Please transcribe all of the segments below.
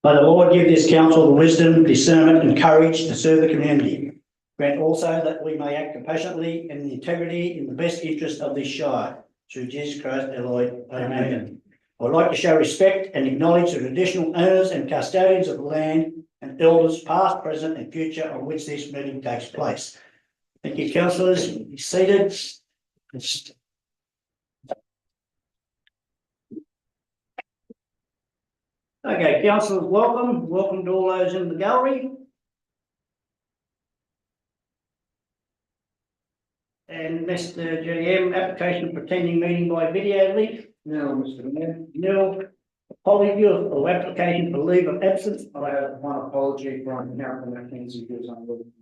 May the Lord give this council the wisdom, discernment and courage to serve the community. Grant also that we may act compassionately and in integrity in the best interest of this shire. Through Jesus Christ our Lord. Amen. I would like to show respect and acknowledge the traditional owners and custodians of the land and elders past, present and future on which this meeting takes place. Thank you, councillors. Be seated. Okay, councillors, welcome. Welcome to all those in the gallery. And Mr. GM, application for attending meeting by video link. No, Mr. Mayor. No. Apology or application for leave of absence. I have one apology from Councillor Mackenzie who is unwilling.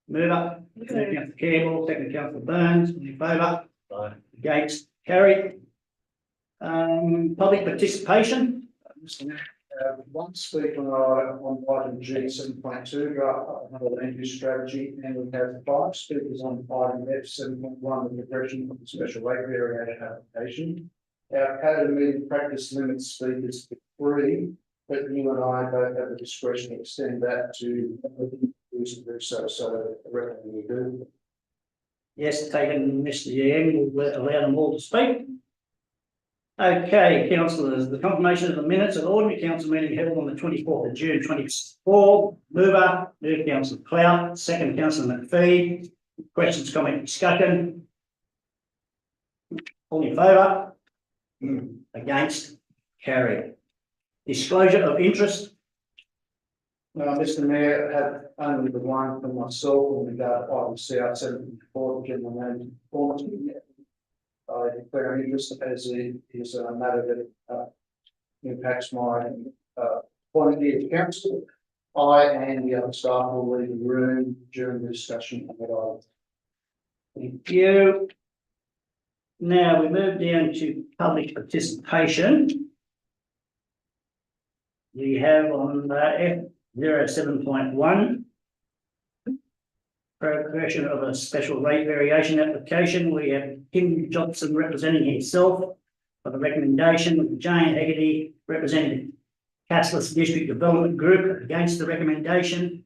Move up. Councillor Campbell, second Councillor Burns. In favour? Aye. Against? Carried. Public participation. Mr. Mayor, one speaker on item G 7.2, draft another land use strategy, and we have 5 speakers on item F 7.1, the progression of the special rate variation application. Our code of meeting practice limits speakers to 3, but you and I both have the discretion to extend that to so I recommend we do. Yes, taken Mr. GM, we'll allow them all to speak. Okay, councillors, the confirmation of the minutes of the ordinary council meeting held on the 24th of June 2024. Mover, move Councillor Clout, second Councillor McPhee. Questions, comment, discussion? All in favour? Against? Carried. Disclosure of interest. Mr. Mayor, I have only the one for myself in regard to item CR 7.4, general management performance. I declare an interest as it is a matter that impacts my quantity of council. I and the other staff will leave the room during the discussion of that item. Thank you. Now we move down to public participation. We have on F07.1 progression of a special rate variation application. We have Tim Johnson representing himself for the recommendation, with Jane Haggerty representing Casslis District Development Group against the recommendation,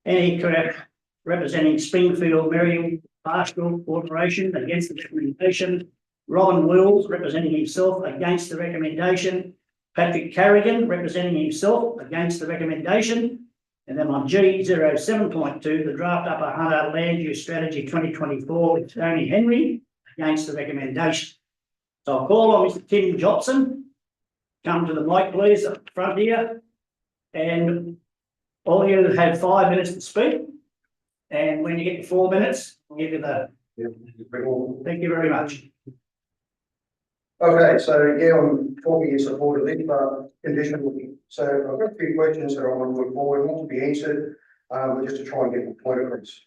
Annie Craft representing Springfield Merriam Pastoral Corporation against the recommendation, Robin Wills representing himself against the recommendation, Patrick Carrigan representing himself against the recommendation. And then on G07.2, the draft Upper Hunter Land Use Strategy 2024 with Tony Henry against the recommendation. So I'll call on Mr. Tim Johnson. Come to the mic, please, up front here. And all you have 5 minutes to speak. And when you get to 4 minutes, I'll give you the. Thank you very much. Okay, so yeah, I'm talking in support of this, but conditionally. So I've got a few questions that I want to put forward, not to be answered, but just to try and get the point across.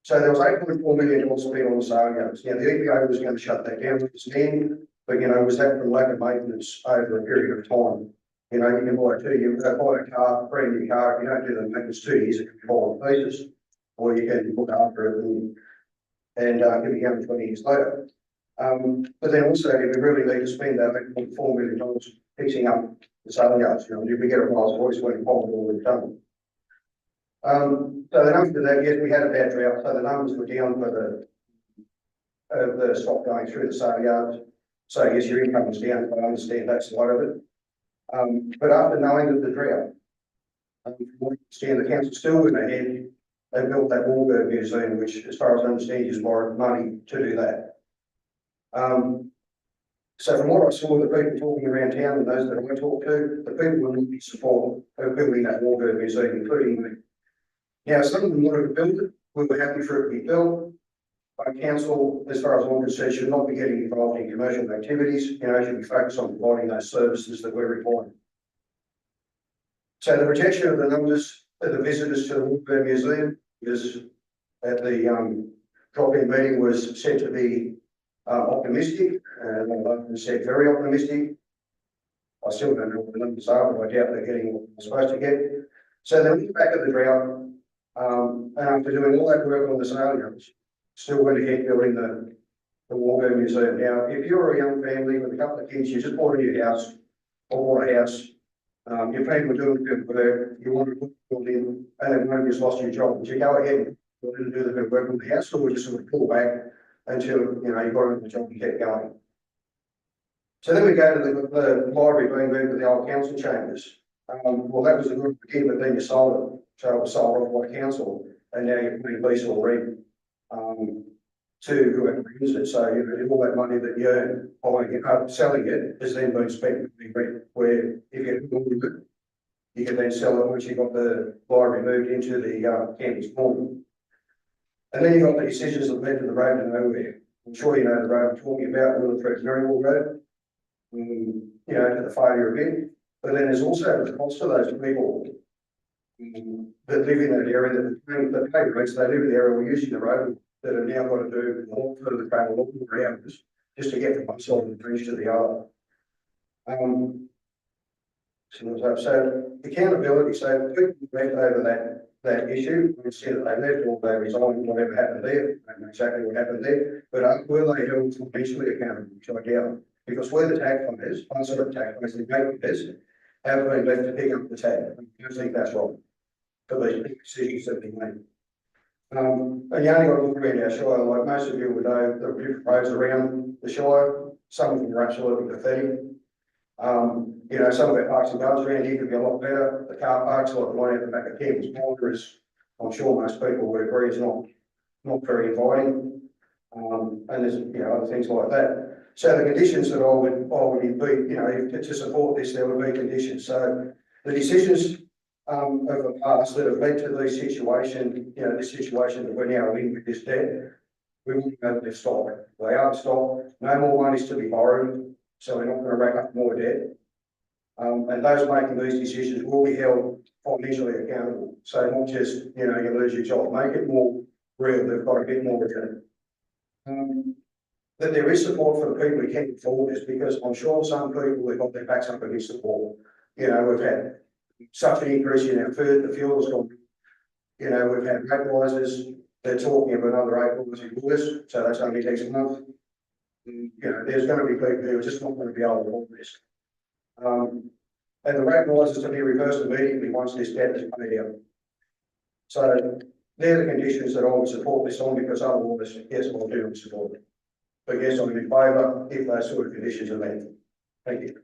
So there was $8.4 million spent on the sale yards. Now the EPA was going to shut that down with this end, but was that from lack of maintenance over a period of time? You can buy buy a car, a brand new car. If you don't do the maintenance 2 years, it can fall to pieces, or you can look after it and give it going 20 years later. But then also, if we really need to spend that $8.4 million fixing up the sale yards, if we get a Rolls Royce when possible, we've done. So the numbers of that, yes, we had a bad drought, so the numbers were down for the stock going through the sale yards. So yes, your income was down, but I understand that side of it. But after knowing that the drought, the council still went ahead. They built that Warburg Museum, which, as far as I understand, is borrowed money to do that. So from what I saw, the people talking around town and those that I talked to, the people will not be supportive of building that Warburg Museum, including me. Now, some of them wanted to build it. We were happy for it to be built. But council, as far as I'm concerned, should not be getting involved in commercial activities. Should be focused on providing those services that we're requiring. So the protection of the numbers of the visitors to the Warburg Museum is at the drop-in meeting was said to be optimistic, and I've said very optimistic. I still don't know what the numbers are, but I doubt they're getting what they're supposed to get. So they look back at the drought, and after doing all that work on the sale yards, still went ahead building the Warburg Museum. Now, if you're a young family with a couple of kids, you just bought a new house or bought a house, Your people are doing good work, you want to put people in, and then maybe you've lost your job, would you go ahead and do the good work on the house, or would you sort of pull back until, you know, you got into the job and kept going? So then we go to the library being moved to the old council chambers. Well, that was a good idea, but then you sold it, so it was sold off by council, and now you're putting lease or rent, to whoever owns it. So, you know, all that money that you earn buying it, selling it, is then being spent on rent, where if you move it, you can then sell it once you've got the library moved into the campus corner. And then you've got the decisions that led to the road to nowhere. I'm sure you know the road I'm talking about, Little Thread Merriwell Road, you know, to the failure of it. But then there's also the cost of those people that live in that area, that pay rates, they live in the area we're using the road, that have now got to do more further travel, all more hours, just to get from one side of the bridge to the other. So accountability, so people went over that issue, we see that they left or they resigned, whatever happened there, I don't know exactly what happened there, but were they held financially accountable, which I doubt, because where the taxpayers, the taxpayers, the taxpayers, have been left to pick up the tab. I think that's wrong for these big decisions that we made. And you only got to look around our Shire, like most of you would know, there are different roads around the Shire, some of them are absolutely pathetic. You know, some of our parks and gardens around here could be a lot better. The car parks, like the one at the back of Campbell's Corner, is, I'm sure most people would agree, is not very inviting. And there's, you know, other things like that. So the conditions that I would be, you know, to support this, there would be conditions. So the decisions of the past that have led to these situations, you know, this situation that we're now in with this debt, we want to know that they're stopped. They are stopped. No more money is to be borrowed, so we're not going to rack up more debt. And those making these decisions will be held financially accountable. So not just, you know, you lose your job, make it more real. They've got a bit more return. That there is support for the people who can't afford this, because I'm sure some people have got their backs up against support. You know, we've had such an increase in our food, the fuel has gone. You know, we've had rate rises. They're talking of another $8 in August, so that's only next month. You know, there's going to be people who are just not going to be able to afford this. And the rate rises to be reversed immediately once this debt is paid out. So they're the conditions that I would support this on, because otherwise, yes, I do support it. But yes, I'm in favour if those sort of conditions are met. Thank you.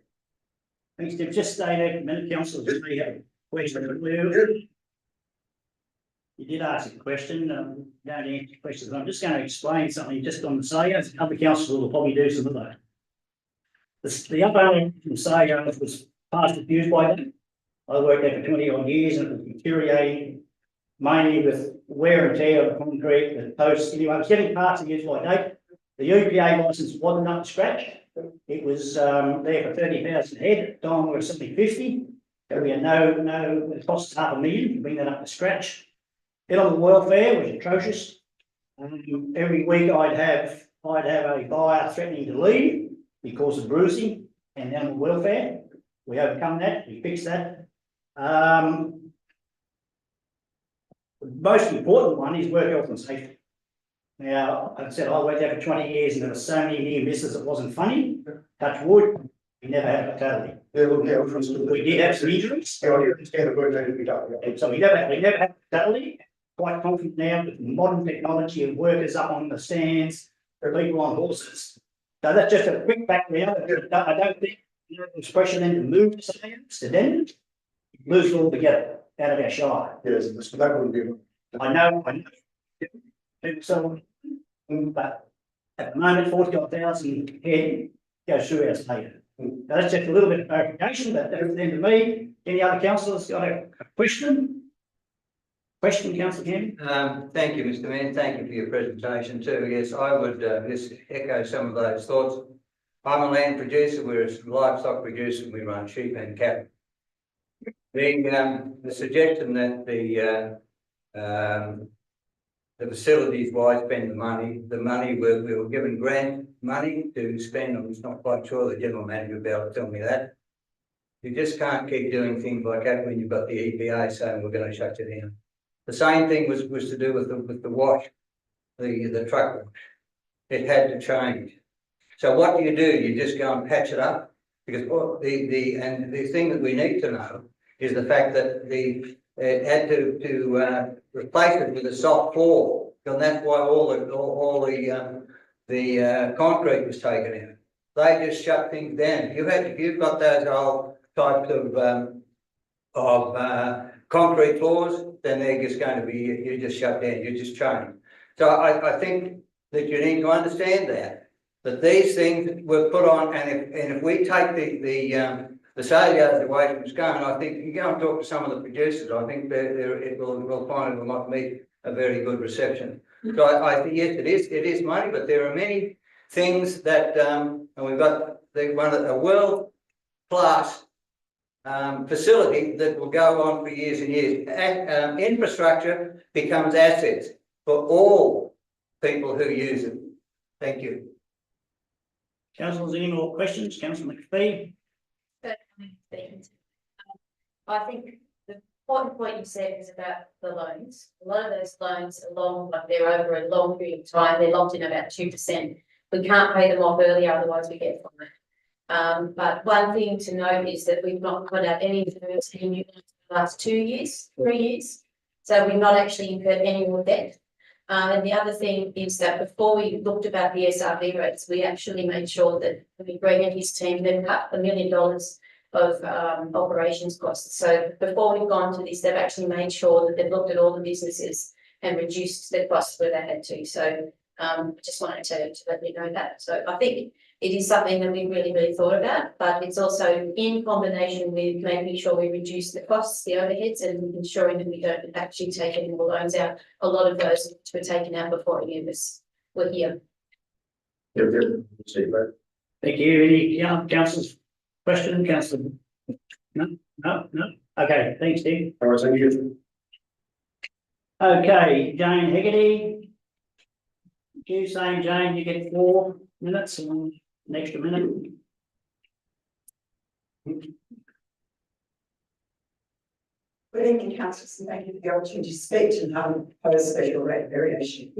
Thanks, Steve. Just stay there a minute, councillor. Just may have a question. You did ask a question. Don't answer questions. I'm just going to explain something just on the Sayers. Other councillors will probably do some of that. The upper from Sayers was past abused by them. I worked there for 20 odd years and it was deteriorating, mainly with wear and tear of the concrete, the posts. Anyway, I was getting parts of use by date. The EPA licence wasn't up to scratch. It was there for 30,000 head. At the time we were simply 50. So we had no, it cost us $500,000 to bring that up to scratch. Animal welfare was atrocious. Every week I'd have a buyer threatening to leave because of bruising and animal welfare. We overcome that, we fixed that. The most important one is work health and safety. Now, like I said, I worked there for 20 years and there were so many near misses it wasn't funny. Touch wood, we never had a fatality. We did have some injuries. Yeah, I understand the work needed to be done. Yeah. So we never had a fatality. Quite confident now with modern technology and workers up on the stands, people on horses. So that's just a quick background. I don't think the expression then to move to Sayers, to Denver, lose it all together out of our Shire. Yes, that wouldn't be. I know. So, but at the moment, 40,000 head goes through our state. Now that's just a little bit of clarification, but that's the end of me. Any other councillors got a question? Question, councillor Campbell? Thank you, Mr. Mayor. Thank you for your presentation too. Yes, I would just echo some of those thoughts. I'm a land producer, we're a livestock producer, we run sheep and cattle. The suggestion that the facilities why spend the money we were given grant money to spend. I'm not quite sure the general manager will be able to tell me that. You just can't keep doing things like that when you've got the EPA saying we're going to shut you down. The same thing was to do with the wash, the truck wash. It had to change. So what do? You just go and patch it up Because the thing that we need to know is the fact that it had to replace it with a soft floor, and that's why all the concrete was taken out. They just shut things down. If you've got those old types of concrete floors, then they're just going to be, you just shut down, you just change. So I think that you need to understand that these things were put on, and if we take the sales away from Scone, I think you go and talk to some of the producers, I think we'll find it will not meet a very good reception. So I think, yes, it is money, but there are many things that, and we've got a world-class facility that will go on for years and years. Infrastructure becomes assets for all people who use it. Thank you. Councillors, any more questions? Councillor McPhee? I think the important point you said is about the loans. A lot of those loans are long, like they're over a long period of time. They're locked in about 2%. We can't pay them off early, otherwise we get fined. But one thing to note is that we've not put out any reserves in the last 2 years, 3 years. So we've not actually incurred any more debt. And the other thing is that before we looked about the SRV rates, we actually made sure that Greg and his team, they've cut $1 million of operations costs. So before we've gone to this, they've actually made sure that they've looked at all the businesses and reduced their costs where they had to. So I just wanted to let you know that. So I think it is something that we really thought about, but it's also in combination with making sure we reduce the costs, the overheads, and ensuring that we don't actually take any more loans out. A lot of those were taken out before any of us were here. Thank you. Any councillors? Question, councillor? No. Okay, thanks, Steve. All right, thank you. Okay, Jane Hegarty. You saying, Jane, you get 4 minutes and an extra minute. Good evening, councillors, and thank you for the opportunity to speak to the proposed special rate variation.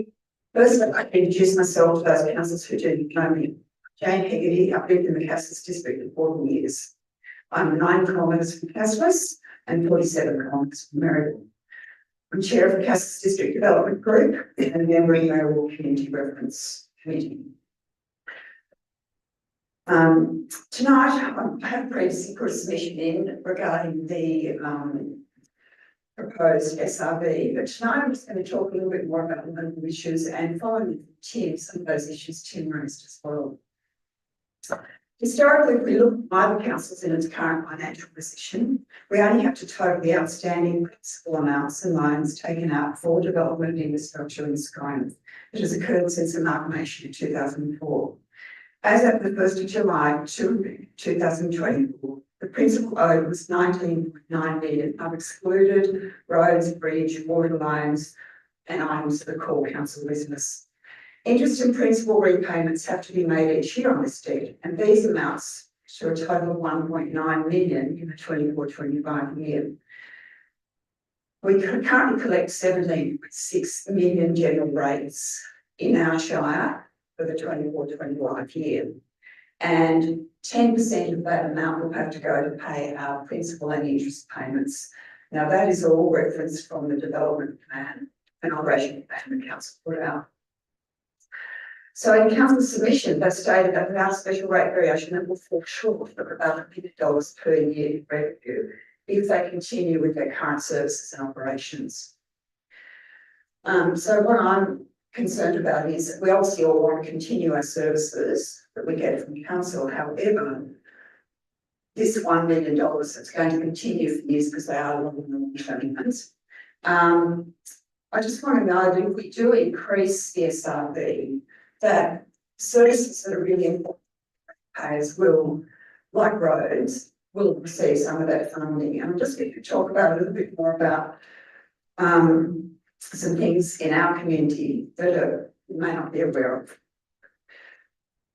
First, I'd like to introduce myself to those councillors who do know me. Jane Hegarty, I've lived in the Cassius district for 40 years. I'm 9 kilometres from Cassius and 47 kilometres from Maryville. I'm chair of the Cassius District Development Group and a member of the Maryville Community Reference Committee. Tonight, I have previously put a submission in regarding the proposed SRV, but tonight I'm just going to talk a little bit more about the local issues and following Tim, some of those issues Tim raised as well. Historically, if we look at private councils in its current financial position, we only have to total the outstanding principal amounts and loans taken out for development of infrastructure in Scone that has occurred since amalgamation in 2004. As at the 1st of July 2024, the principal owed was 19.9 million. I've excluded roads, bridge, water lines, and items for the core council business. Interest and principal repayments have to be made each year on this debt, and these amounts to a total of 1.9 million in the 24-25 year. We currently collect 17.6 million general rates in our shire for the 24-25 year, and 10% of that amount will have to go to pay our principal and interest payments. Now that is all referenced from the development plan and operation plan the council put out. So in council submission, they stated that without special rate variation, it will fall short of about $1 million per year revenue if they continue with their current services and operations. So what I'm concerned about is we obviously all want to continue our services that we get from council. However, this $1 million that's going to continue for years because they are long payments. I just want to know that if we do increase the SRV, that services that are really important payers will, like roads, will receive some of that funding. And I'm just going to talk about a little bit more about some things in our community that you may not be aware of.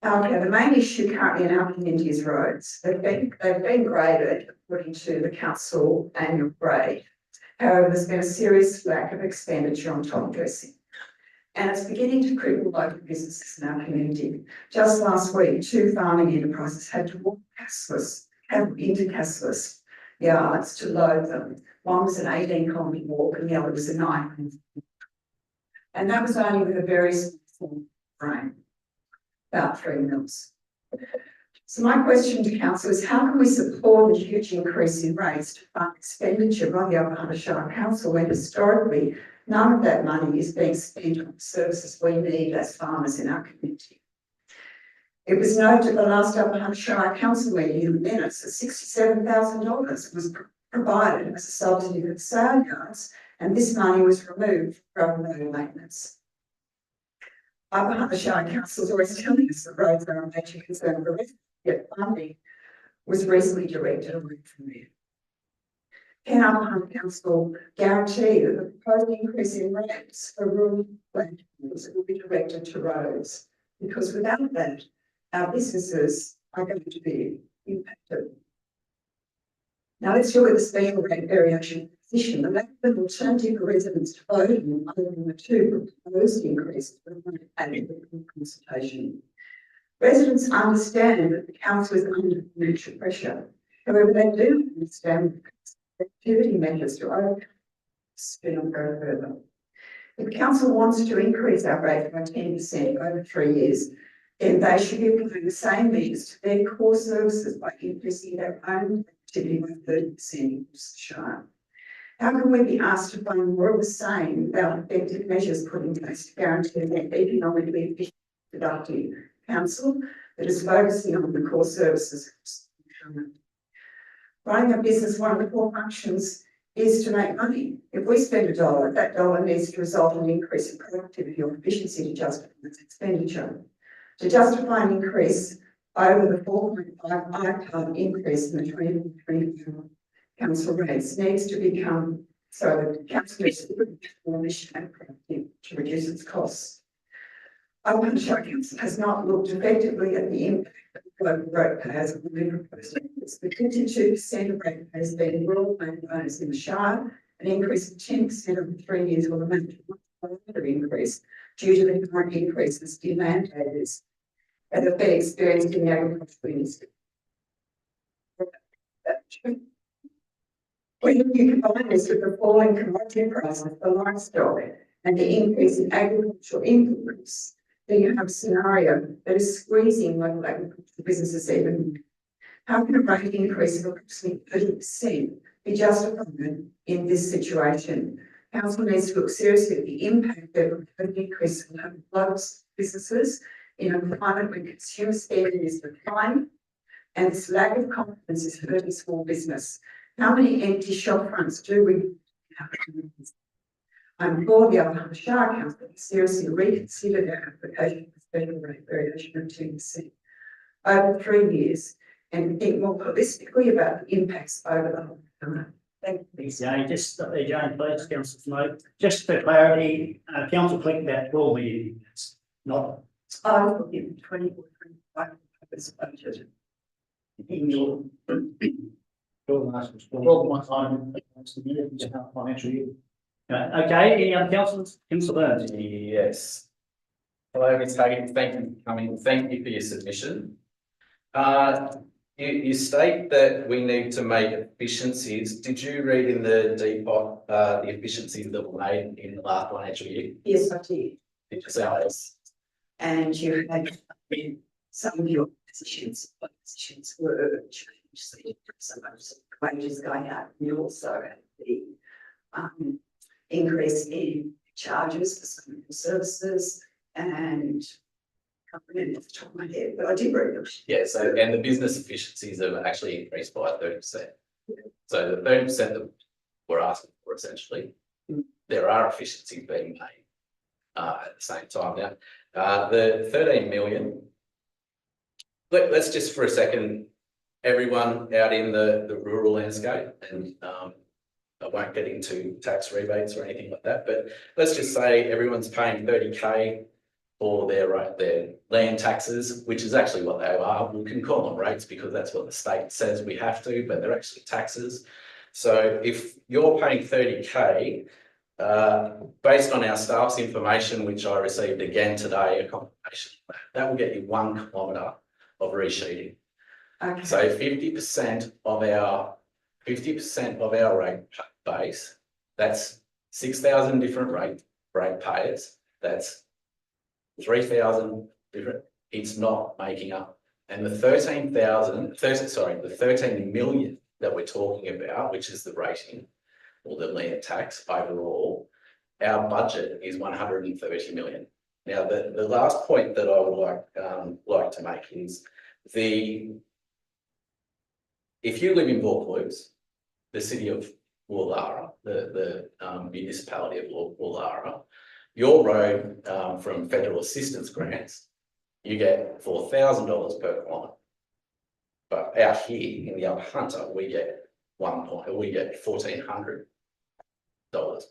Okay, the main issue currently in our community is roads. They've been graded according to the council annual grade. However, there's been a serious lack of expenditure on top dressing. And it's beginning to cripple local businesses in our community. Just last week, 2 farming enterprises had to walk into cashless yards to load them. One was an 18-kilometre walk and the other was a 9. And that was only with a very small frame, about 3 mils. So my question to council is, how can we support the huge increase in rates to fund expenditure by the Upper Hunter Shire Council when historically none of that money is being spent on the services we need as farmers in our community? It was noted at the last Upper Hunter Shire Council meeting in the minutes that $67,000 was provided as a subsidy for the sale yards, and this money was removed from road maintenance. Upper Hunter Shire Council is always telling us that roads are a major concern for residents, yet funding was recently directed away from there. Can Upper Hunter Council guarantee that the proposed increase in rates for rural land use will be directed to roads? Because without that, our businesses are going to be impacted. Now let's look at the special rate variation position. The lack of an alternative for residents to vote on other than the 2 proposed increases for adequate consultation. Residents understand that the council is under financial pressure. However, they do understand the activity measures to overcome this go further. If the council wants to increase our rate by 10% over 3 years, then they should be applying the same means to their core services by increasing their own activity by 30% across the Shire. How can we be asked to fund more of the same without effective measures put in place to guarantee that economically efficient, productive council that is focusing on the core services? Running a business, one of the core functions is to make money. If we spend $1, that dollar needs to result in an increase in productivity or efficiency to justify its expenditure. To justify an increase over the 4.5 IPAR increase in the 2024 council rates needs to become so that council needs to be more efficient and productive to reduce its costs. Upper Hunter Shire Council has not looked effectively at the impact of global ratepayers on the new proposed increase. The 52% of ratepayers being rural landowners in the Shire, an increase of 10% over 3 years will amount to a much larger increase due to the current increases in mandates that have been experienced in the agricultural industry. When you combine this with the falling commodity prices for livestock and the increase in agricultural inputs, then you have a scenario that is squeezing local agricultural businesses even more. How can a rate increase of approximately 30% be justified in this situation? Council needs to look seriously at the impact that an increase will have on local businesses in a climate when consumer spending is declining and this lack of confidence is hurting small business. How many empty shop fronts do we have? I implore the Upper Hunter Shire Council to seriously reconsider their application for special rate variation of 10% over 3 years and think more holistically about the impacts over the whole country. Thank you. Yeah, just stop there, Jane, please, councillor Smoke. Just for clarity, council collected about 12 million. It's not I will give 24, 25 as budget. in your. 12 months time, that's the year, it's our financial year. Okay, any other councillors? Councillor Burns. Yes. Hello, Ms. Hagan, thank you for coming, thank you for your submission. You state that we need to make efficiencies. Did you read in the Depot the efficiencies that were made in the last financial year? Yes, I did. Did you say else? And you had some of your positions were changed. So you had so much wages going up. You also had the increase in charges for some of the services and I can't remember off the top of my head, but I did read them. Yeah, so and the business efficiencies have actually increased by 30%. So the 30% that we're asking for essentially, there are efficiencies being made at the same time now. The 13 million, let's just for a second, everyone out in the rural landscape, and I won't get into tax rebates or anything like that, but let's just say everyone's paying 30K for their land taxes, which is actually what they are. We can call them rates because that's what the state says we have to, but they're actually taxes. So if you're paying 30K, Based on our staff's information, which I received again today, a confirmation, that will get you 1 kilometre of resheeting. Okay, So 50% of our rate base, that's 6,000 different rate payers. That's 3,000 different. It's not making up. And the 13 million that we're talking about, which is the rating or the land tax overall, our budget is 130 million. Now, the last point that I would like to make is if you live in Vaucluse, the city of Woollahra, the municipality of Woollahra, your road from federal assistance grants, you get $4,000 per kilometre. But out here in the Upper Hunter, we get $1,400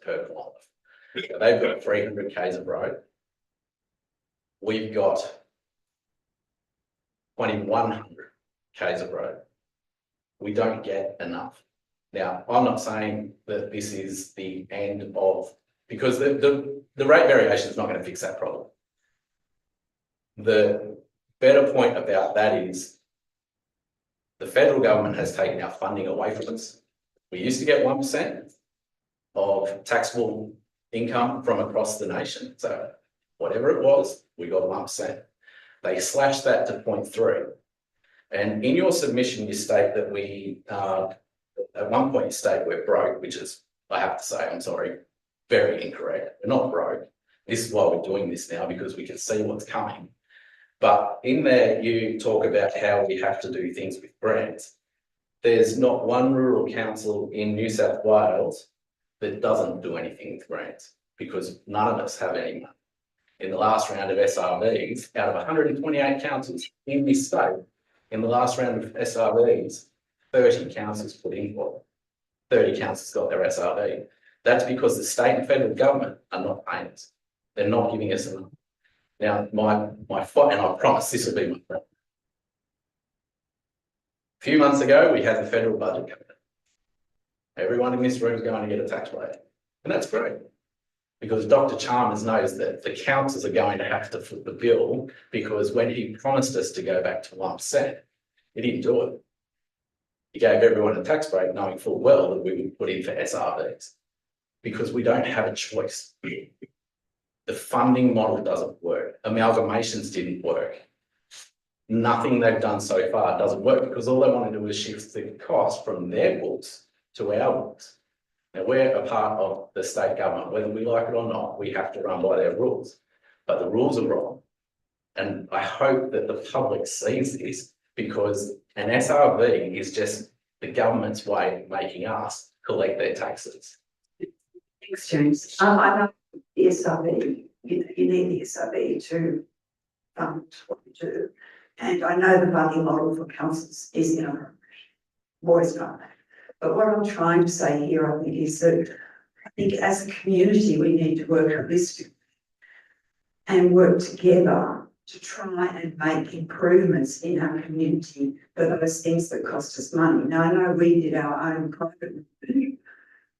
per kilometre. They've got 300 k's of road. We've got 2,100 k's of road. We don't get enough. Now, I'm not saying that this is the end of, because the rate variation is not going to fix that problem. The better point about that is the federal government has taken our funding away from us. We used to get 1% of taxable income from across the nation. So whatever it was, we got 1%. They slashed that to 0.3. And in your submission, you state that we, at one point you state we're broke, which is, I have to say, I'm sorry, very incorrect. We're not broke. This is why we're doing this now, because we can see what's coming. But in there, you talk about how we have to do things with grants. There's not one rural council in New South Wales that doesn't do anything with grants, because none of us have any money. In the last round of SRVs, out of 128 councils in this state, in the last round of SRVs, 30 councils put in for it. 30 councils got their SRV. That's because the state and federal government are not paying us. They're not giving us enough. Now, my fight, and I promise this will be my friend. A few months ago, we had the federal budget coming in. Everyone in this room is going to get a tax break. And that's great. Because Dr. Chalmers knows that the councils are going to have to foot the bill, because when he promised us to go back to 1%, he didn't do it. He gave everyone a tax break, knowing full well that we would put in for SRVs, because we don't have a choice. The funding model doesn't work. Amalgamations didn't work. Nothing they've done so far doesn't work, because all they want to do is shift the cost from their books to our books. Now, we're a part of the state government, whether we like it or not, we have to run by their rules, but the rules are wrong. And I hope that the public sees this, because an SRV is just the government's way of making us collect their taxes. thanks, James. I know the SRV, you need the SRV to fund what you do. And I know the funding model for councils is inappropriate. Always done that. But what I'm trying to say here, I think, is that I think as a community, we need to work holistically and work together to try and make improvements in our community for those things that cost us money. Now, I know we did our own private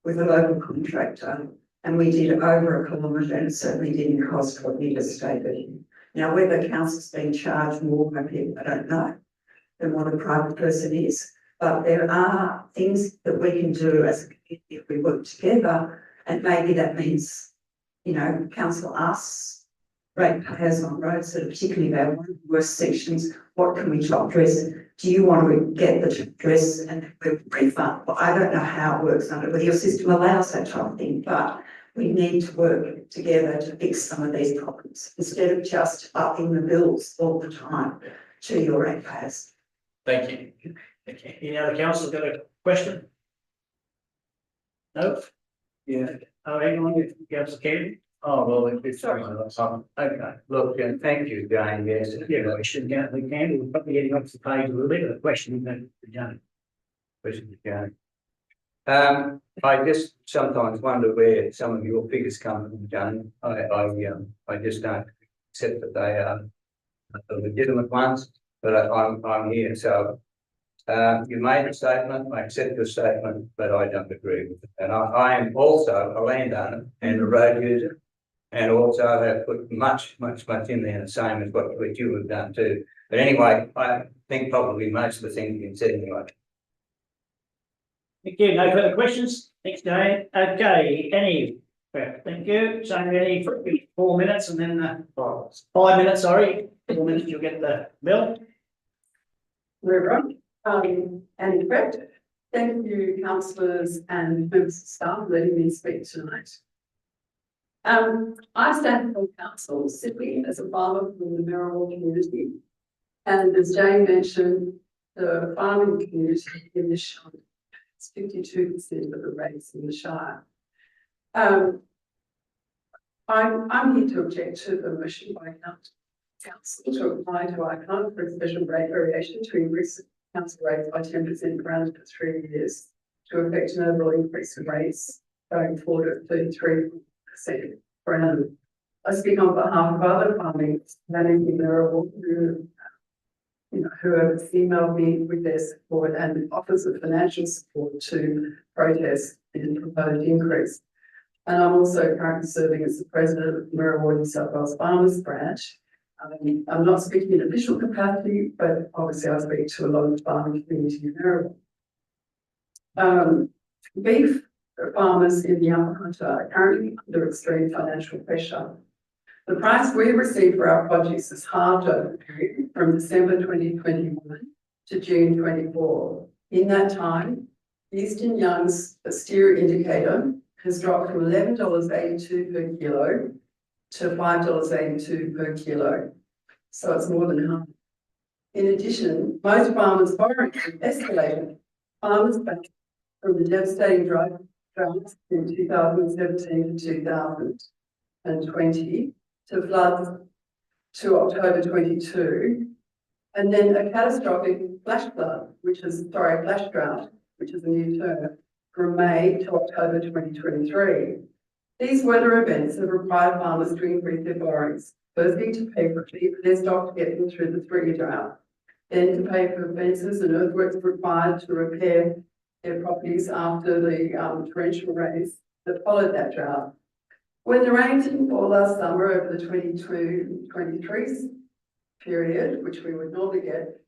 with a local contractor, and we did over a kilometre, and it certainly didn't cost what you just stated. Now, whether council's been charged more by people, I don't know, than what a private person is. But there are things that we can do as a community if we work together, and maybe that means, you know, council asks ratepayers on roads that are particularly bad, one of the worst sections, what can we top dress? Do you want to get the top dress and we'll refund? Well, I don't know how it works under whether your system allows that type of thing, but we need to work together to fix some of these problems instead of just upping the bills all the time to your ratepayers. Thank you. Any other council got a question? No? Yeah. Oh, hang on, Councillor Kennedy. Oh, well, it's sorry. Okay. Look, thank you, Jane, yes. Yeah, question, yeah, we can, we're probably getting off the page a little bit of a question, but Jane. Question to Jane. I just sometimes wonder where some of your figures come from, Jane. I just don't accept that they are the legitimate ones, but I'm here, so You made a statement, I accept your statement, but I don't agree with it. And I am also a landowner and a road user. And also have put much in there, the same as what you have done too. But anyway, I think probably most of the things you've said anyway. Thank you. No further questions? Thanks, Jane. Okay, any? Thank you. So any for 4 minutes and then 5 minutes, sorry. 4 minutes, you'll get the bill. Reverend, and correct. Thank you, councillors and members of staff for letting me speak tonight. I stand for council simply as a farmer from the Merrill community. And as Jane mentioned, the farming community in the Shire is 52% of the rates in the Shire. I'm here to object to the motion by council to apply to ICON for a special rate variation to increase council rates by 10% per annum for 3 years to effect an overall increase in rates going forward at 33% per annum. I speak on behalf of other farming managing Merrill who have emailed me with their support and offers of financial support to protest the proposed increase. And I'm also currently serving as the president of the Merrill New South Wales Farmers Branch. I'm not speaking in official capacity, but obviously I speak to a lot of the farming community in Merrill. Beef farmers in the Upper Hunter are currently under extreme financial pressure. The price we receive for our produce is halved over the period from December 2021 to June 24. In that time, Eastern Young's steer indicator has dropped from $11.82 per kilo to $5.82 per kilo. So it's more than half. In addition, most farmers' borrowing escalated. Farmers back from the devastating droughts in 2017 to 2020 to floods to October 22, and then a catastrophic flash drought, which is a new term, from May to October 2023. These weather events have required farmers to increase their borrowings, firstly to pay for their stock to get them through the 3-year drought, then to pay for fences and earthworks required to repair their properties after the torrential rains that followed that drought. When the rain didn't fall last summer over the 22-23 period, which we would normally get,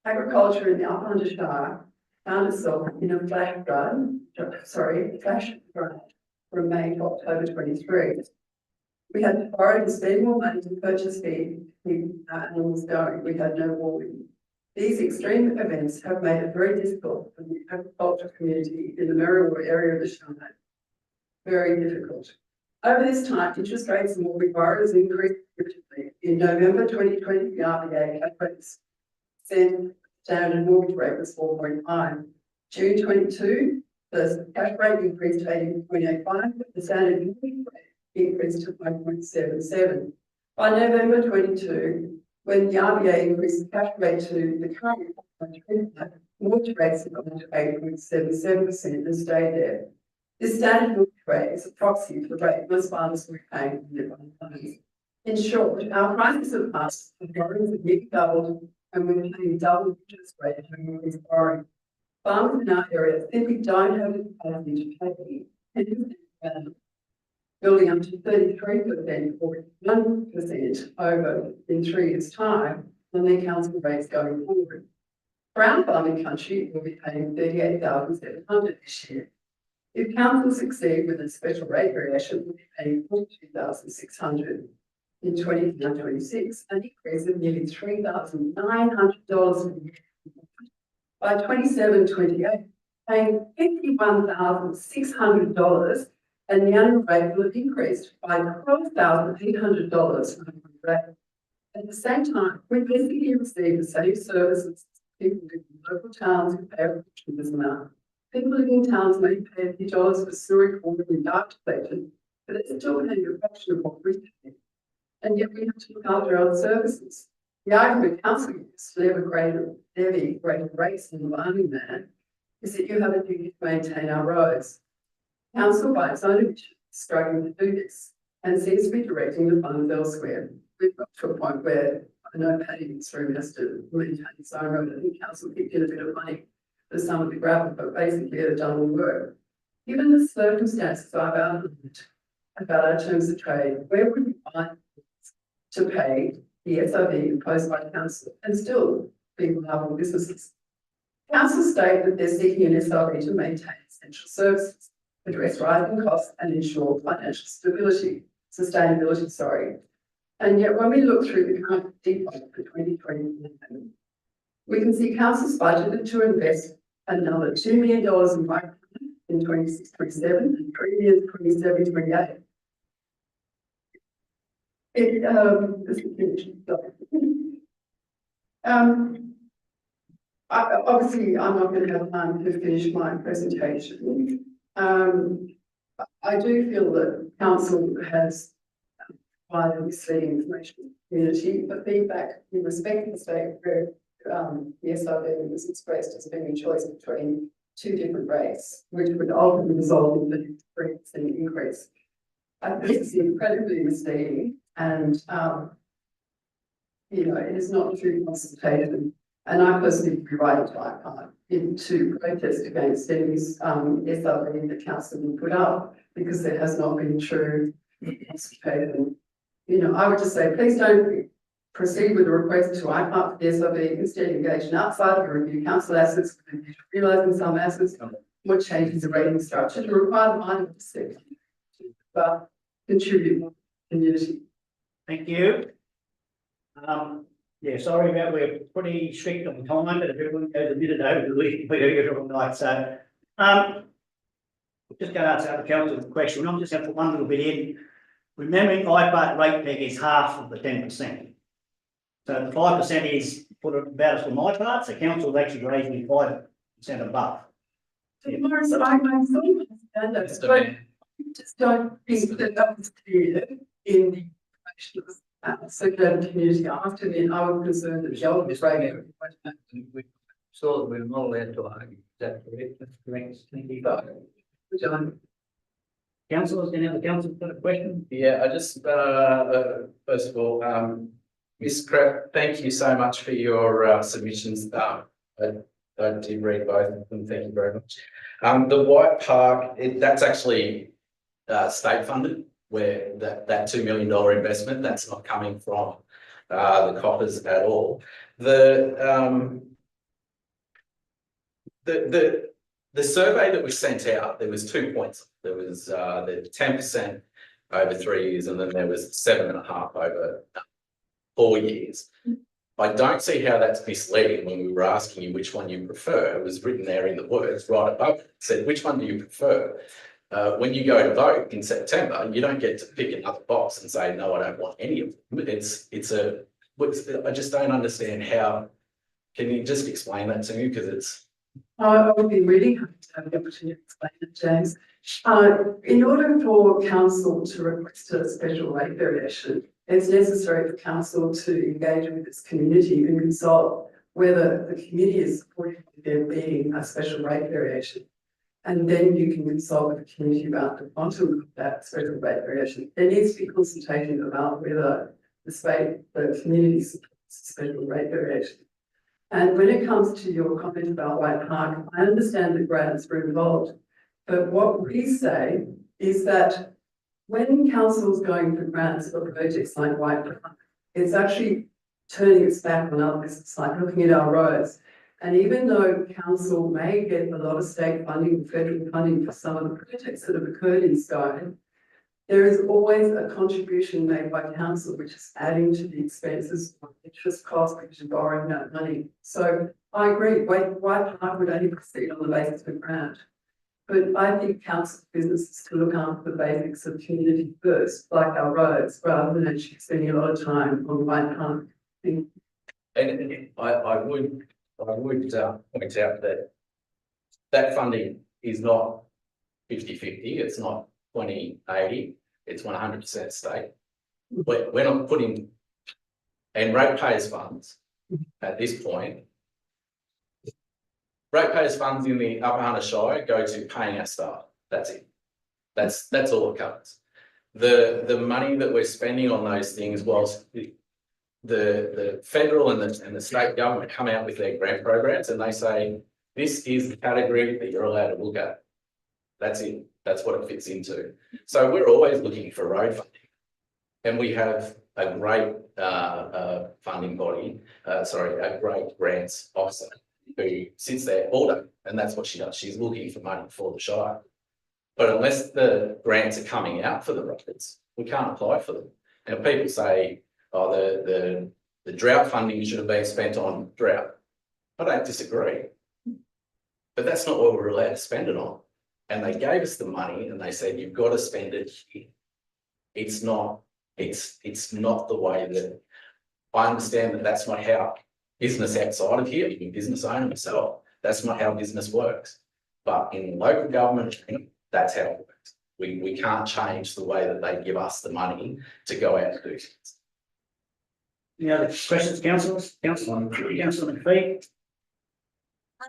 agriculture in the Upper Hunter Shire found itself in a flash flood from May to October 23. We had to borrow to spend more money to purchase feed to keep our animals going. We had no warning. These extreme events have made it very difficult for the agriculture community in the Merrill area of the Shire. Very difficult. Over this time, interest rates and mortgage borrowers increased significantly. In November 2020, the RBA said standard mortgage rate was 4.5. June 22, the cash rate increased to 18.85, but the standard mortgage rate increased to 5.77. By November 22, when the RBA increased the cash rate to the current 4.35, mortgage rates have gone to 8.77% and stayed there. This standard mortgage rate is a proxy for the rate most farmers were paying for their loans. In short, our prices have passed, the borrowings have nearly doubled, and we're paying double interest rate to increase borrowing. Farmers in our area simply don't have the capacity to pay 10%, building up to 33% or 1% over in 3 years' time on their council rates going forward. Brown farming country will be paying $38,700 this year. If council succeed with a special rate variation, we'll be paying $42,600 in 2026, an increase of nearly $3,900 a year. By 27-28, paying $51,600, and the annual rate will have increased by $12,800. At the same time, we basically receive the same services people living in local towns who pay a fraction of this amount. People living in towns may pay a few dollars for sewer water and dark collection, but it's still paying a fraction of what we pay. And yet we have to look after our services. The argument council uses to levy greater rates than the farming man is that you have a duty to maintain our roads. Council, by its own admission, is struggling to do this and seems to be directing the funds elsewhere. We've got to a point where I know Paddy in this room has to maintain his own road. I think council kicked in a bit of money for some of the gravel, but basically they've done all the work. Given the circumstances I've outlined about our terms of trade, where would we find to pay the SOV imposed by council and still be viable businesses? Council state that they're seeking an SOV to maintain essential services, address rising costs and ensure financial sustainability, sorry. And yet when we look through the current default for 2021, we can see council's budgeted to invest another $2 million in pipeline in 26-27 and 3 years 27-28. Obviously, I'm not going to have time to finish my presentation. I do feel that council has provided misleading information to the community, but feedback in respect of the state where the SRB was expressed as being a choice between two different rates, which would ultimately result in the 3% increase. I think this is incredibly misleading and, you know, it is not true consultation. And I personally be writing to IPART to protest against any SRB that council will put up because there has not been true consultation. You know, I would just say, please don't proceed with a request to IPART for the SRB, instead engage in outside to review council assets, realising some assets, what changes the rating structure to require the mind of the sector to contribute more to the community. Thank you. Yeah, sorry about, we're pretty strict on time, but if everyone goes a minute over, we do it all night. So, just going to answer the council question. I'm just going to put one little bit in. Remembering IPART rate peg is half of the 10%. So the 5% is put about as for my part. So council actually raised me 5% above. So Morris, I understand that, but I just don't think that was clear in the circulated community after then. I was concerned that the elders rating. So we're not allowed to argue. Is that correct? That's correct. Thank you. Councillors, any other councillors got a question? Yeah, I just, first of all, Ms. Krapp, thank you so much for your submissions. I did read both of them, thank you very much. The White Park, that's actually state funded, where that $2 million investment, that's not coming from the coffers at all. The survey that was sent out, there was 2 points. There was the 10% over 3 years, and then there was 7.5% over 4 years. I don't see how that's misleading when we were asking you which one you prefer. It was written there in the words right above it. It said, which one do you prefer? When you go to vote in September, you don't get to pick another box and say, no, I don't want any of them. I just don't understand how. Can you just explain that to me? Because it's. I would be really happy to have the opportunity to explain it, James. In order for council to request a special rate variation, it's necessary for council to engage with its community and consult whether the community is supportive of there being a special rate variation. And then you can consult with the community about the quantum of that special rate variation. There needs to be consultation about whether the community supports special rate variation. And when it comes to your comment about White Park, I understand that grants were involved, but what we say is that when council's going for grants for projects like White Park, it's actually turning its back on others. It's like looking at our roads. And even though council may get a lot of state funding, federal funding for some of the projects that have occurred in Skye, there is always a contribution made by council, which is adding to the expenses of interest costs, which is borrowing that money. So I agree, White Park would only proceed on the basis of a grant. But I think council's business is to look after the basics of community first, like our roads, rather than actually spending a lot of time on White Park. And I would point out that funding is not 50-50, it's not 20-80, it's 100% state. We're not putting, and ratepayers funds at this point, ratepayers funds in the Upper Hunter Shire go to paying our staff. That's it. That's all it covers. The money that we're spending on those things, whilst the federal and the state government come out with their grant programs and they say, this is the category that you're allowed to look at. That's it. That's what it fits into. So we're always looking for road funding. And we have a great funding body, a great grants officer who sits there all day, and that's what she does. She's looking for money for the Shire. But unless the grants are coming out for the roads, we can't apply for them. And people say, oh, the drought funding should have been spent on drought. I don't disagree. But that's not what we're allowed to spend it on. And they gave us the money and they said, you've got to spend it here. It's not the way that I understand that that's not how business outside of here, even business owner myself, that's not how business works. But in local government, that's how it works. We can't change the way that they give us the money to go out and do things. Any other questions, councillors? Councillor McPhee?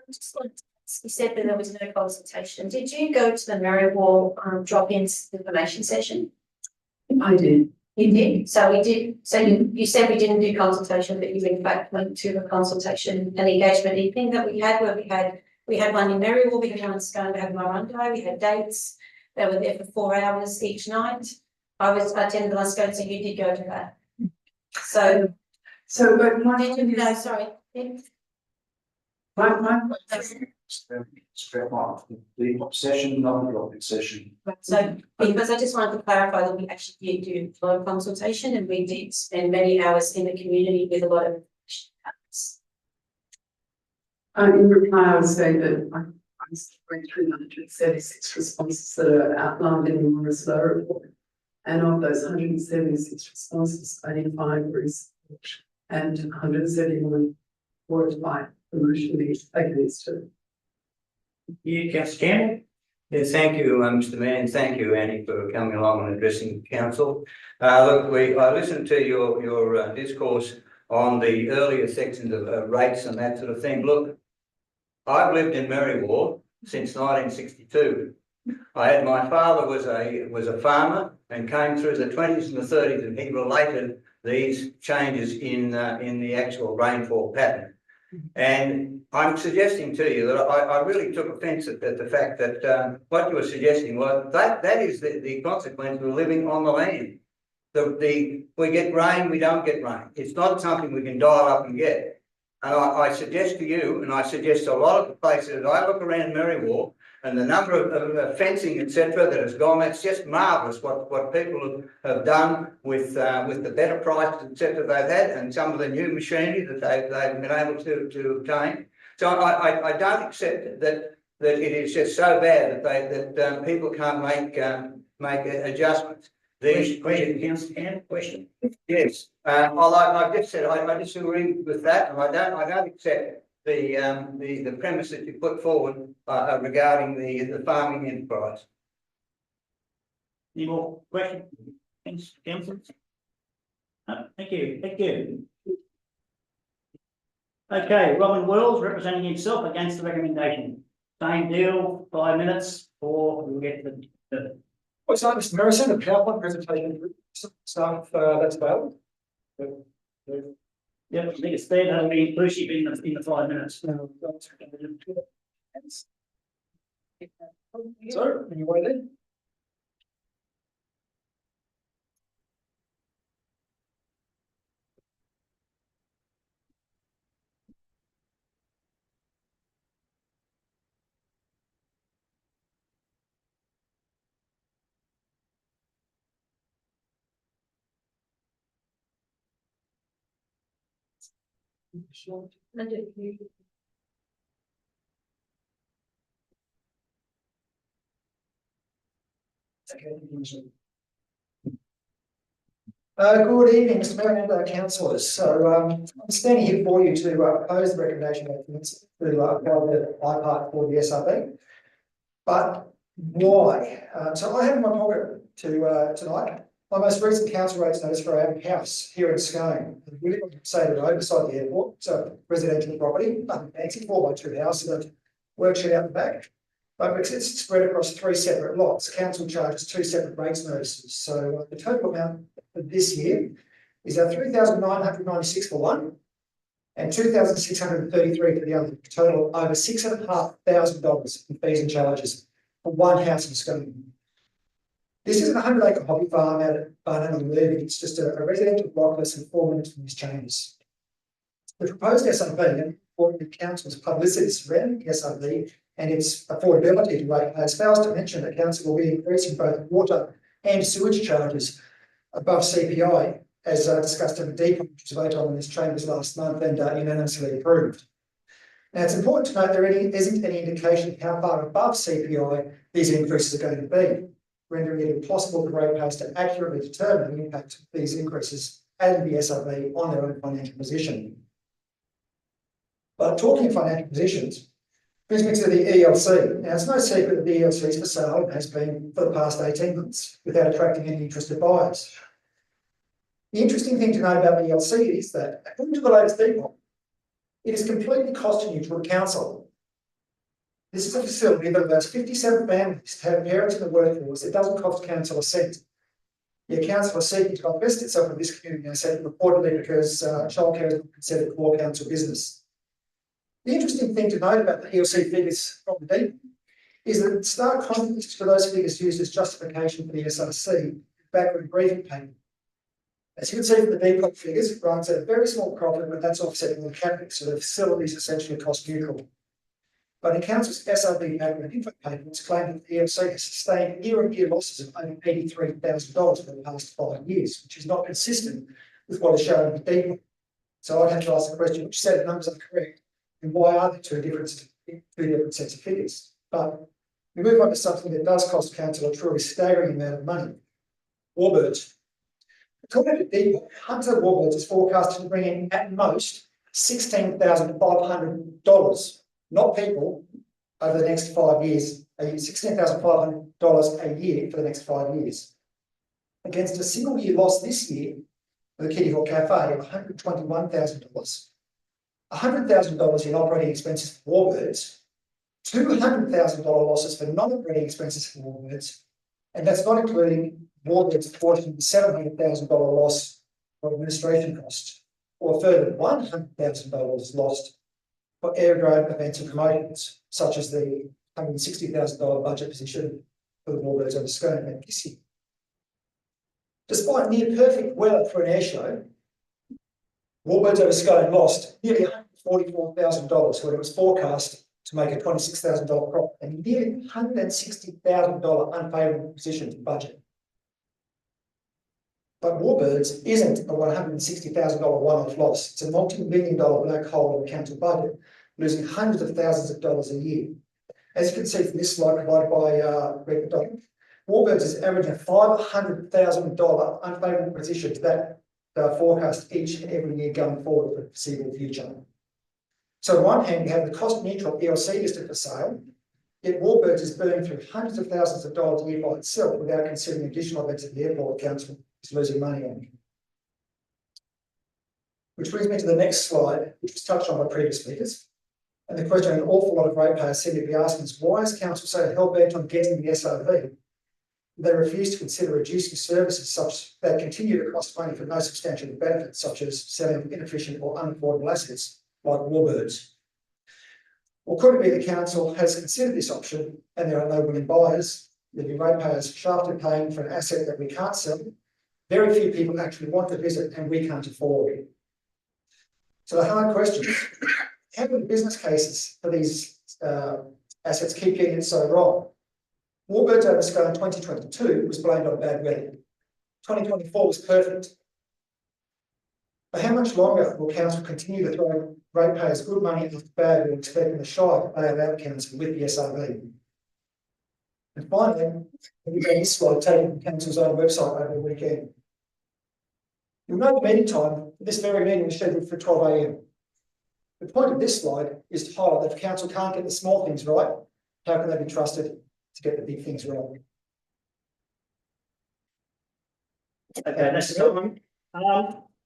Just wanted to ask, you said that there was no consultation. Did you go to the Marriewall drop-in information session? I did. You did. So we did. So you said we didn't do consultation, but you in fact went to a consultation and engagement evening that we had, where we had one in Marriewall, we had one in Scone, we had Murrumbidgee, we had dates. They were there for 4 hours each night. I attended the last Scone, so you did go to that. So But my did you? No, sorry. The session, not the drop-in session. So, because I just wanted to clarify that we actually did do a lot of consultation and we did spend many hours in the community with a lot of. in reply, I would say that I went through 176 responses that are outlined in the Morris Low report. And of those 176 responses, 85 were in support and 171 were by emotionally against it. You, councillor Campbell? Yes, thank you, Mr. Mayor, and thank you, Annie, for coming along and addressing the council. Look, I listened to your discourse on the earlier sections of rates and that sort of thing. Look, I've lived in Marriewall since 1962. My father was a farmer and came through the 20s and the 30s, and he related these changes in the actual rainfall pattern. And I'm suggesting to you that I really took offence at the fact that what you were suggesting was that is the consequence of living on the land. We get rain, we don't get rain. It's not something we can dial up and get. And I suggest to you, and I suggest to a lot of the places, I look around Marriewall and the number of fencing, etc., that has gone, it's just marvellous what people have done with the better prices, etc., they've had, and some of the new machinery that they've been able to obtain. So I don't accept that it is just so bad that people can't make adjustments. Question, councillor Campbell, question? Yes, well, I've just said I disagree with that, and I don't accept the premise that you put forward regarding the farming enterprise. Any more questions, councillors? No, thank you. Okay, Robin Wells representing himself against the recommendation. Same deal, 5 minutes, or we'll get the. What's that, Mr. Morrison, the PowerPoint presentation stuff that's available? Yeah, I think it's there, that'll be inclusive in the 5 minutes. So, anyway then. Good evening, Mr. Mayor and councillors. So I'm standing here for you to oppose the recommendation to uphold the IPART for the SRB. But why? So I have in my pocket tonight my most recent council rates notice for our house here in Scone. We live on Sailor Road beside the airport, so residential property, nothing fancy, 4x2 house, and a workshed out the back. But it's spread across 3 separate lots. Council charges 2 separate rates notices. So the total amount for this year is that 3,996 for one and 2,633 for the other, a total of over $6,500 in fees and charges for one house in Scone. This isn't a 100-acre hobby farm out at Barnum and Levy, it's just a residential block less than 4 minutes from his chambers. The proposed SRV and the council's publicity surrounding the SRV and its affordability to ratepayers fails to mention that council will be increasing both water and sewage charges above CPI, as discussed in the depot, which was voted on in this chambers last month and unanimously approved. Now, it's important to note there isn't any indication of how far above CPI these increases are going to be, rendering it impossible for ratepayers to accurately determine the impact of these increases and the SRV on their own financial position. But talking of financial positions, brings me to the ELC. Now, it's no secret that the ELC is for sale and has been for the past 18 months without attracting any interested buyers. The interesting thing to know about the ELC is that, according to the latest depot, it is completely cost neutral to council. This is a facility that allows 57 families to have parents in the workforce. It doesn't cost council a cent. The council is seeking to divest itself of this community asset reportedly because childcare is considered core council business. The interesting thing to note about the ELC figures from the depot is that stark contrast to those figures used as justification for the SRC backward briefing paper. As you can see from the depot figures, it runs at a very small profit, but that's offsetting the capex, so the facility is essentially cost neutral. But in council's SRB backward info paper, it's claimed that the ELC has sustained year-on-year losses of over $83,000 for the past 5 years, which is not consistent with what is shown in the depot. So I'd have to ask the question, which set of numbers are correct? And why are there two different sets of figures? But we move on to something that does cost council a truly staggering amount of money. Warbirds. According to Depot, Hunter Warbirds is forecasted to bring in at most $16,500, not people, over the next 5 years. $16,500 a year for the next 5 years. Against a single year loss this year for the Kitty Hawk Cafe of $121,000. $100,000 in operating expenses for Warbirds, $200,000 losses for non-operating expenses for Warbirds, and that's not including Warbirds' portion of the $700,000 loss for administration costs, or a further $100,000 lost for aerodrome events and promotions, such as the $160,000 budget position for the Warbirds over Scone event this year. Despite near perfect weather for an air show, Warbirds over Scone lost nearly $144,000 when it was forecast to make a $26,000 profit and nearly $160,000 unfavourable position to budget. But Warbirds isn't a $160,000 one-off loss. It's a multi-million-dollar black hole in the council budget, losing hundreds of thousands of dollars a year. As you can see from this slide provided by Rick McDonald, Warbirds is averaging a $500,000 unfavourable position to that forecast each and every year going forward for the foreseeable future. So on one hand, you have the cost-neutral ELC listed for sale, yet Warbirds is burning through hundreds of thousands of dollars a year by itself without considering additional events at the airport council is losing money on. Which brings me to the next slide, which was touched on by previous speakers. And the question an awful lot of ratepayers seem to be asking is, why is council so hell-bent on getting the SRV? They refuse to consider reducing services such that continue to cost money for no substantial benefits, such as selling inefficient or unaffordable assets like Warbirds. Or could it be the council has considered this option and there are no willing buyers, leaving ratepayers shafted paying for an asset that we can't sell? Very few people actually want to visit and we can't afford it. So the hard question is, how do the business cases for these assets keep getting it so wrong? Warbirds over Scone 2022 was blamed on bad weather. 2024 was perfect. But how much longer will council continue to throw ratepayers good money after bad weather, expecting the Shire to bail out council with the SRV? And finally, this slide taken from council's own website over the weekend. You'll know the meeting time. This very meeting was scheduled for 12 AM. The point of this slide is to highlight that if council can't get the small things right, how can they be trusted to get the big things right? Okay, that's the one.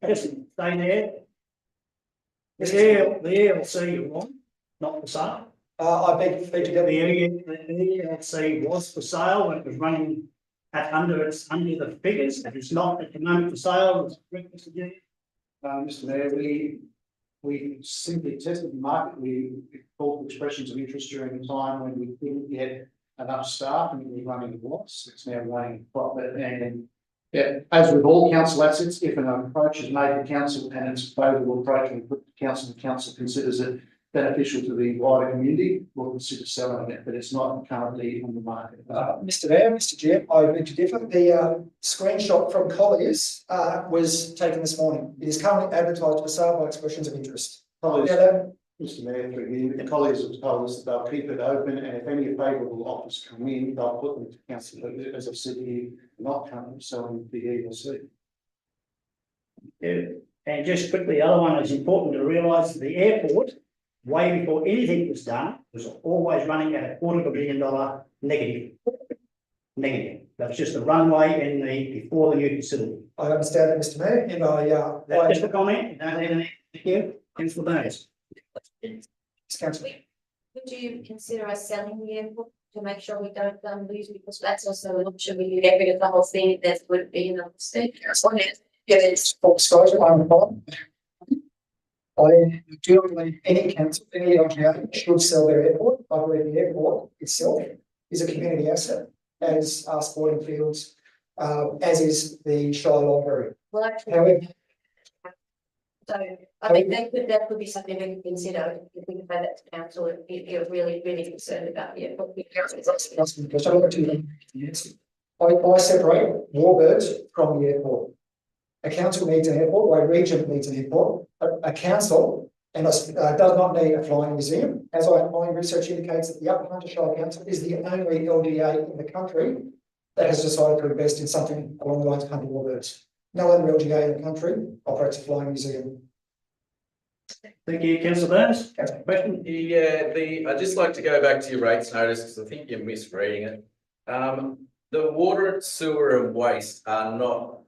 Just stay there. The ELC you want, not for sale. I beg to The ELC was for sale when it was running under the figures, and it's not at the moment for sale, is that correct, Mr. Jim? Mr. Mayor, we simply tested the market. We called expressions of interest during the time when we didn't get enough staff and we were running a loss. It's now running a profit. And yeah, as with all council assets, if an approach is made to council and it's a favourable approach and put to council, the council considers it beneficial to the wider community, we'll consider selling it, but it's not currently on the market. Mr. Mayor, Mr. Chair, I beg to differ. The screenshot from Colliers was taken this morning. It is currently advertised for sale by expressions of interest. Colliers, Now, that- Mr. Mayor, through you, the colleagues have told us that they'll keep it open, and if any favourable offers come in, they'll put them to council. But as I've said here, not currently selling the ELC. And just quickly, the other one is important to realise, the airport, way before anything was done, was always running at $250 million negative. Negative. That was just the runway before the new facility. I understand that, Mr. Mayor, and That's just a comment. Don't have anything. Thank you. Councillor Bayes. Councillor. Would you consider us selling the airport to make sure we don't lose, because that's also an option, we can get rid of the whole thing, that would be another step. Yeah, it's full disclosure, I'm fine. I do believe any council, any LGA should sell their airport. I believe the airport itself is a community asset, as are sporting fields, as is the Shire Library. Well, actually, However, so I think that could be something we can consider if we can pay that to council, if you're really concerned about the airport. I separate warbirds from the airport. A council needs an airport, a region needs an airport, a council and does not need a flying museum. As my research indicates, that the Upper Hunter Shire Council is the only LGA in the country that has decided to invest in something along the lines of hunting warbirds. No other LGA in the country operates a flying museum. Thank you, councillor Burns. Question? Yeah, I'd just like to go back to your rates notice, because I think you're misreading it. The water, sewer and waste are not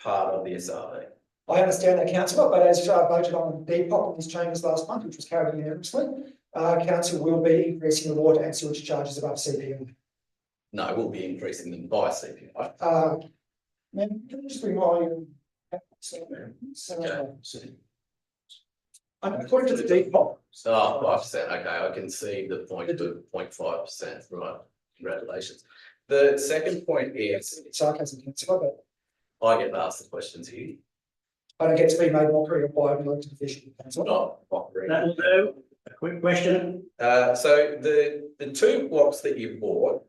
part of the SRV. I understand that, councillor, but as voted on Depop in these chambers last month, which was carried unanimously, council will be increasing the water and sewage charges above CPI. No, we'll be increasing them by CPI. Can you just remind you? According to the Depop. Oh, 5%, okay, I can see the 0.5%, right, congratulations. The second point is, Sarcasm, councillor, but I get asked the questions here, I don't get to be made mockery of by an elected official, councillor. not mockery. That will do. A quick question. So the two blocks that you bought,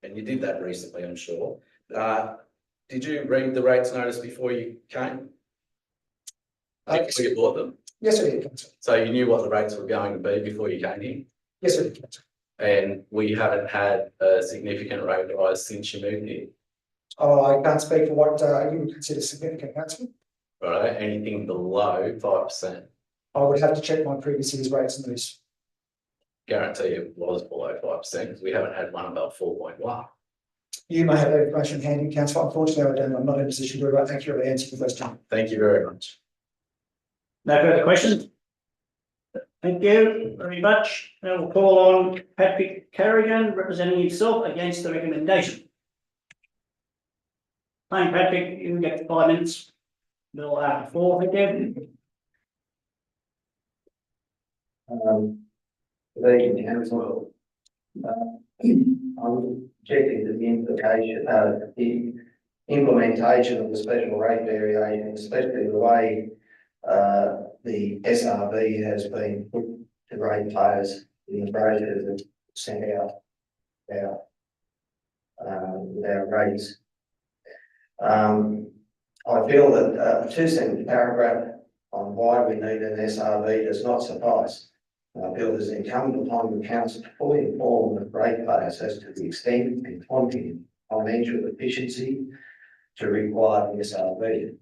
and you did that recently, I'm sure. Did you read the rates notice before you came? Before you bought them? Yes, I did, councillor. So you knew what the rates were going to be before you came in? Yes, I did, councillor. And we haven't had a significant rate rise since you moved here, Oh, I can't speak for what you would consider significant, councillor. right? Anything below 5%. I would have to check my previous year's rates and those. Guarantee it was below 5% because we haven't had one above 4.1. You may have that information handy, councillor. Unfortunately, I don't. I'm not in a position to accurately answer the question. Thank you very much. No further questions? Thank you very much. Now we'll call on Patrick Carrigan, representing himself against the recommendation. Thank Patrick, you get 5 minutes. Bill after 4, thank you. Good evening, council. I'm objecting to the implication, the implementation of the special rate variation, especially the way the SRV has been put to ratepayers in the process of sent out our rates. I feel that a 2-sentence paragraph on why we need an SRV does not suffice. I feel it is incumbent upon the council to fully inform the ratepayers as to the extent and quantity of financial efficiency to require the SRV.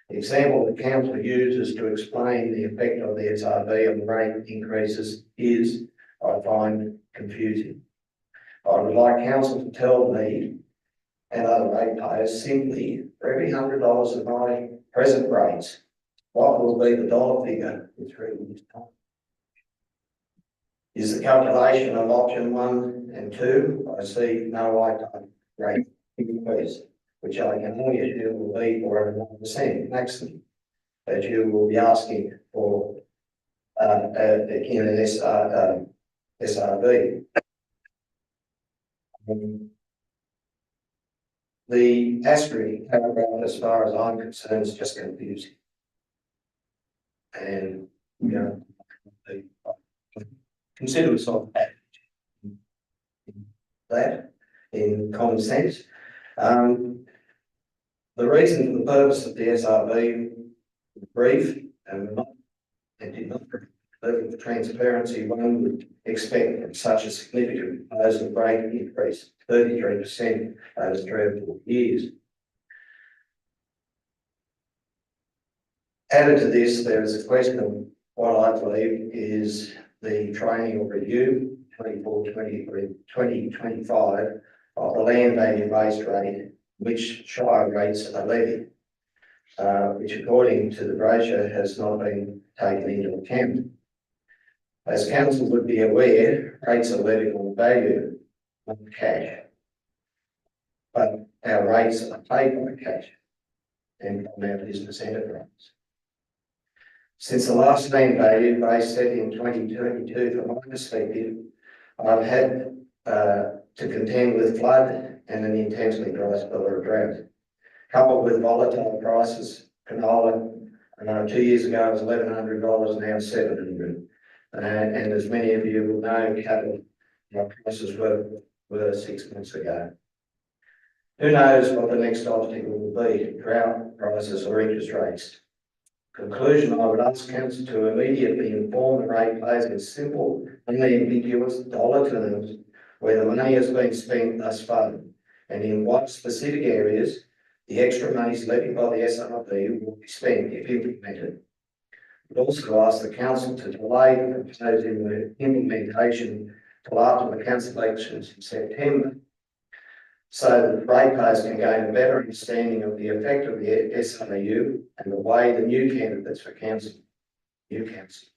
The example the council uses to explain the effect of the SRV on the rate increases is, I find, confusing. I would like council to tell me and other ratepayers simply for every $100 of my present rates, what will be the dollar figure in 3 years' time? Is the calculation of option 1 and two, I see no IPART rate increase, which I can only assume will be 4.5% maximum, that you will be asking for in an SRB. The asterisk paragraph, as far as I'm concerned, is just confusing. And, you know, consider myself that in common sense. The reason for the purpose of the SRB brief and did not level of transparency one would expect such a significant proposal rate increase, 33% over 3 or 4 years. Added to this, there is a question of what I believe is the triennial review 2024-2025 of the land value based rate, which Shire rates are levied, which according to the brochure has not been taken into account. As council would be aware, rates are levied on value, not cash. But our rates are paid by cash and from our business enterprise. Since the last land value base set in 2022, from my perspective, I've had to contend with flood and an intensely dry spell or drought. Coupled with volatile prices, canola 2 years ago was $1,100, now $700. And as many of you will know, cattle prices were 6 months ago. Who knows what the next obstacle will be, drought, prices or interest rates. Conclusion, I would ask council to immediately inform the ratepayers in simple, unambiguous dollar terms where the money has been spent thus far and in what specific areas the extra monies levied by the SRB will be spent if implemented. But also ask the council to delay the proposed implementation till after the council elections in September, so that ratepayers can gain a better understanding of the effect of the SRU and the way the new candidates for council, use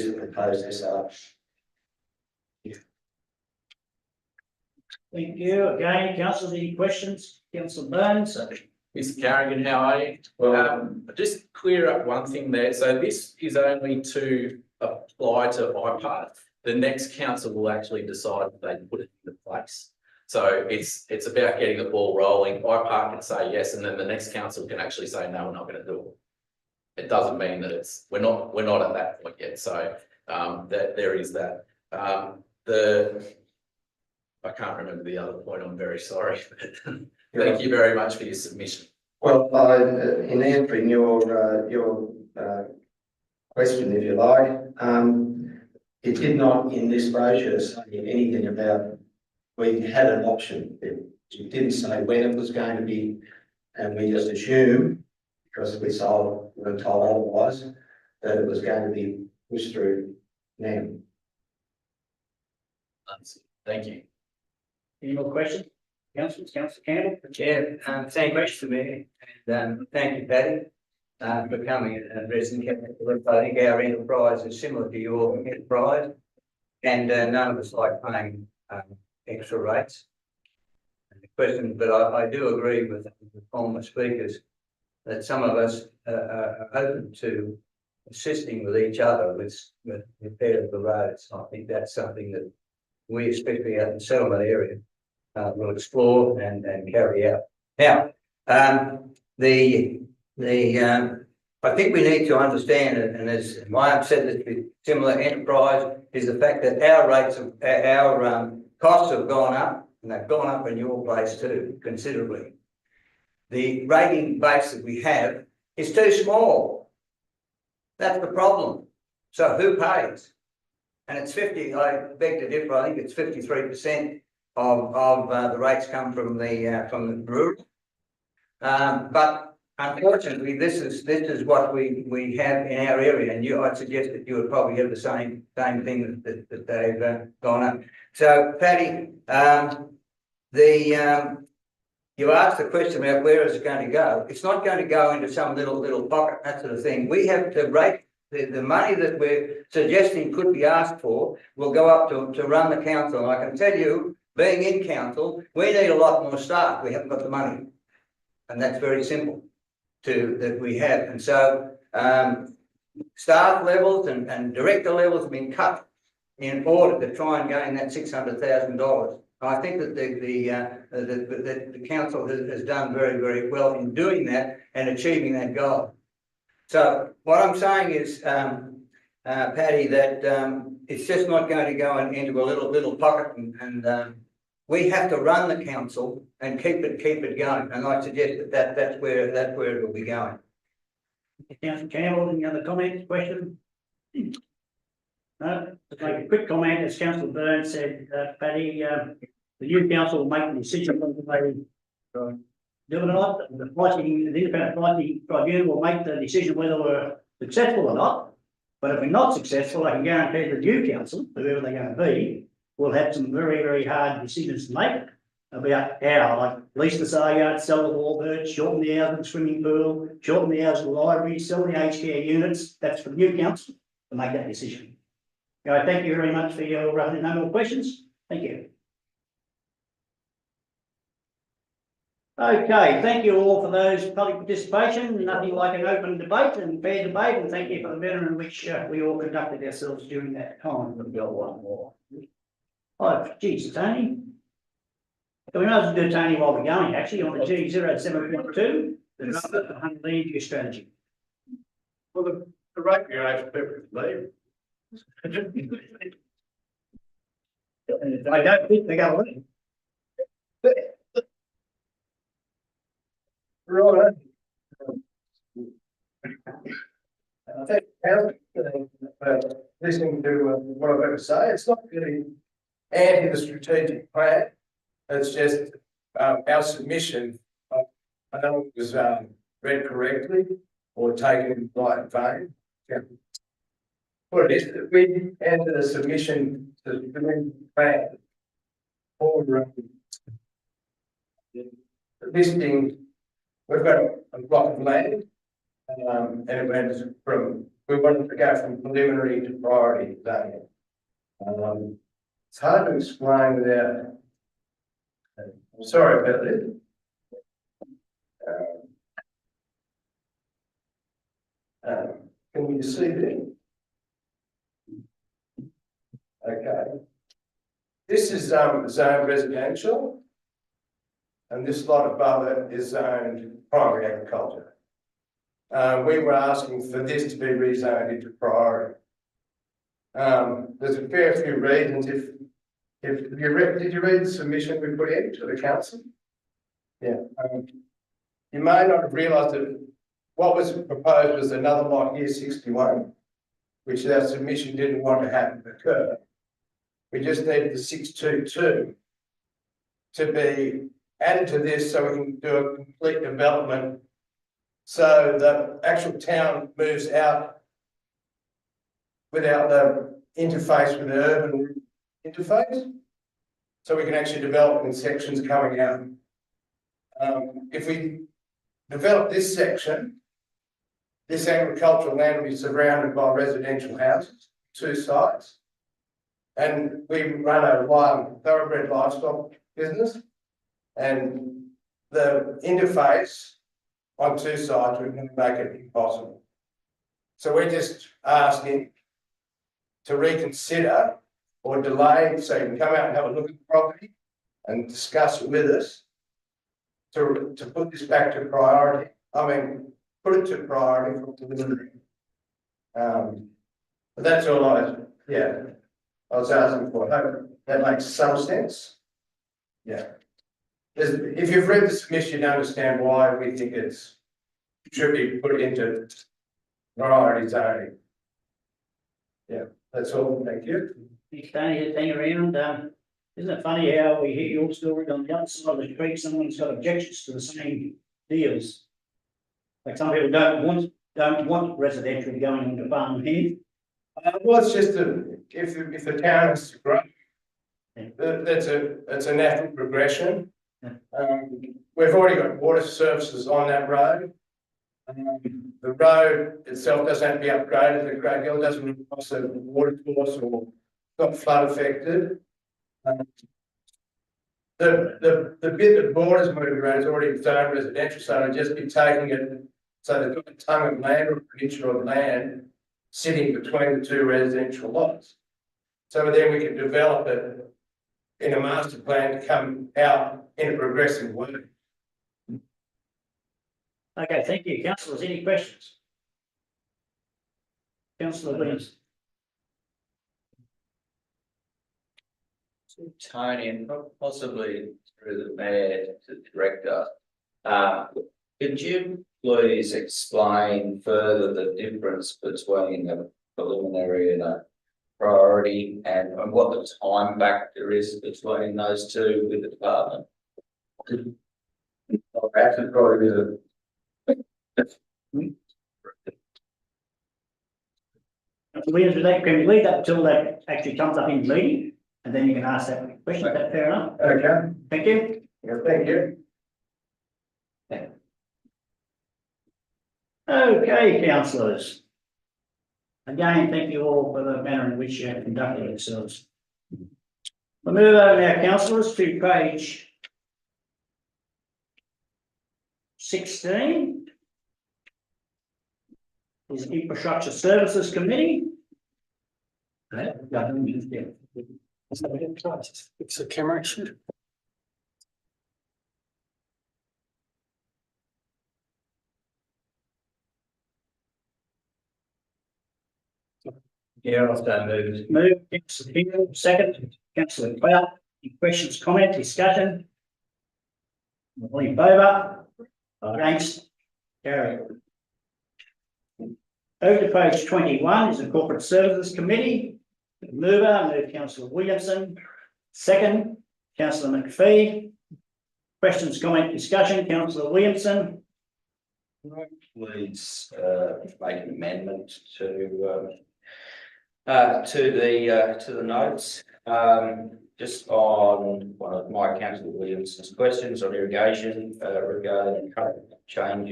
the proposed SR. Thank you. Again, councillors, any questions? Councillor Burns? Mr. Carrigan, how are you? Just clear up one thing there. So this is only to apply to IPART. The next council will actually decide if they put it into place. So it's about getting the ball rolling. IPART can say yes, and then the next council can actually say no, we're not going to do it. It doesn't mean that we're not at that point yet. So that there is that. I can't remember the other point. I'm very sorry. Thank you very much for your submission. Well, in answering your question, if you like, it did not in this brochure say anything about we had an option. It didn't say when it was going to be, and we just assumed, because we weren't told otherwise, that it was going to be pushed through now. Thank you. Any more questions? Councillors, Councillor Campbell? Chair, same question to me, and thank you, Patty, for becoming a resident councillor. I think our enterprise is similar to your enterprise, and none of us like paying extra rates. The question, but I do agree with the former speakers that some of us are open to assisting with each other with repair of the roads. I think that's something that we, especially out in the settlement area, will explore and carry out. Now, I think we need to understand, and as I've said this with similar enterprise, is the fact that our rates, our costs have gone up, and they've gone up in your place too, considerably. The rating base that we have is too small. That's the problem. So who pays? And it's 50, I beg to differ, I think it's 53% of the rates come from the rural. But unfortunately, this is what we have in our area, and I'd suggest that you would probably have the same thing that they've gone up. So, Patty, you asked the question about where is it going to go. It's not going to go into some little pocket, that sort of thing. We have to rate the money that we're suggesting could be asked for will go up to run the council. And I can tell you, being in council, we need a lot more staff. We haven't got the money. And that's very simple that we have. And so, staff levels and director levels have been cut in order to try and gain that $600,000. I think that the council has done very, very well in doing that and achieving that goal. So what I'm saying is, Patty, that it's just not going to go into a little pocket, and we have to run the council and keep it going. And I suggest that's where it will be going. Councillor Campbell, any other comments, questions? No, to make a quick comment, as Councillor Burns said, Patty, the new council will make the decision whether they do it or not. The independent pricing tribunal will make the decision whether we're successful or not. But if we're not successful, I can guarantee the new council, whoever they're going to be, will have some very, very hard decisions to make about how, like lease the sale yard, sell the warbirds, shorten the hours of the swimming pool, shorten the hours of the library, sell the aged care units. That's for the new council to make that decision. Thank you very much for your, no more questions. Thank you. Okay, thank you all for those public participation. Nothing like an open debate and fair debate, and thank you for the manner in which we all conducted ourselves during that time. We'll go one more. Oh, geez, Tony. We might as well do Tony while we're going, actually, on the G07.2, the development of land use strategy. Well, the rate is perfectly. I don't think they're going to win. Right. I think listening to what I'm about to say, it's not really anti the strategic plan. It's just our submission. I know it was read correctly or taken in light vein. Yeah. What it is that we entered a submission to the plan for listing. We've got a block of land, and it went from, we wanted to go from preliminary to priority zoning. It's hard to explain without, I'm sorry about it. Can you see that? Okay. This is zoned residential, and this lot above it is zoned primary agriculture. We were asking for this to be rezoned into priority. There's a fair few reasons. If you read, did you read the submission we put in to the council? Yeah. You may not have realised that what was proposed was another lot here, 61, which our submission didn't want to have occur. We just needed the 622 to be added to this so we can do a complete development. So the actual town moves out without the interface with the urban interface. So we can actually develop in sections coming out. If we develop this section, this agricultural land will be surrounded by residential houses, 2 sites. And we run a wild thoroughbred livestock business. And the interface on 2 sides would make it impossible. So we're just asking to reconsider or delay, so you can come out and have a look at the property and discuss it with us to put this back to priority. I mean, put it to priority for delivery. But that's all I was asking for. I hope that makes some sense. Yeah. If you've read the submission, you understand why we think it should be put into priority zoning. Yeah, that's all. Thank you. Thanks, Tony. Hang around. Isn't it funny how we hear your story on the other side of the street? Someone's got objections to the same deals. Like some people don't want residential going into farmland. Well, it's just if the town is to grow, that's a natural progression. We've already got water services on that road. The road itself doesn't have to be upgraded, the Grey Hill doesn't cross a water course or not flood affected. The bit that borders moving around is already zoned residential, so it'll just be taking it, so they've got a tongue of land or an inch of land sitting between the two residential lots. So then we can develop it in a master plan to come out in a progressive way. Okay, thank you. Councillors, any questions? Councillor Williams. Tony, and possibly through the mayor to the director, could you please explain further the difference between a preliminary and a priority and what the time factor is between those two with the department? Actually, probably the Williams, can we leave that until that actually comes up in meeting? And then you can ask that question. Is that fair enough? okay. Thank you. Yeah, thank you. Okay, councillors. Again, thank you all for the manner in which you have conducted yourselves. We'll move over now, councillors, to page 16. Is Infrastructure Services Committee. It's a camera issue. Yeah, I'll start moving. Move, councillor Bingham, second, councillor Clout. Any questions, comment, discussion? All in favour? Against? Carried. Over to page 21 is the Corporate Services Committee. Move councillor Williamson. Second, councillor McPhee. Questions, comment, discussion, councillor Williamson. Please make an amendment to the notes. Just on one of my councillor Williamson's questions on irrigation regarding the current change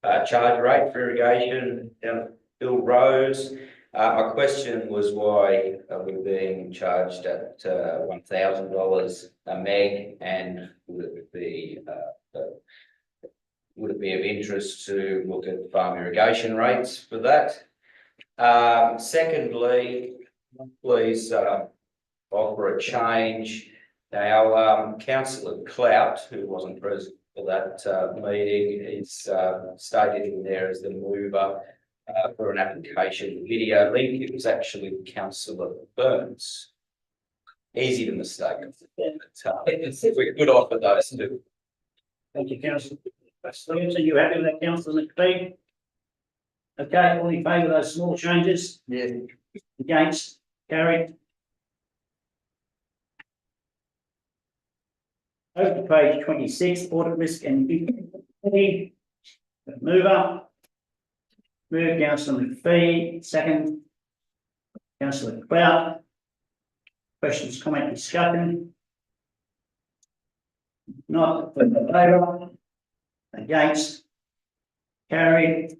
of charge rate for irrigation down at Bill Rose. My question was why we're being charged at $1,000 a meg, and would it be of interest to look at farm irrigation rates for that? Secondly, please offer a change. Now, Councillor Clout, who wasn't present for that meeting, is stated in there as the mover for an application video link. It was actually Councillor Burns. Easy to mistake. But, if we could offer those two. Thank you, councillor Williamson. You happy with that, councillor McPhee? Okay, all in favour of those small changes? Yeah. Against? Carried. Over to page 26, Audit Risk and Committee. Mover. Move, councillor McPhee. Second, councillor Clout. Questions, comment, discussion? Not in favour. Against? Carried.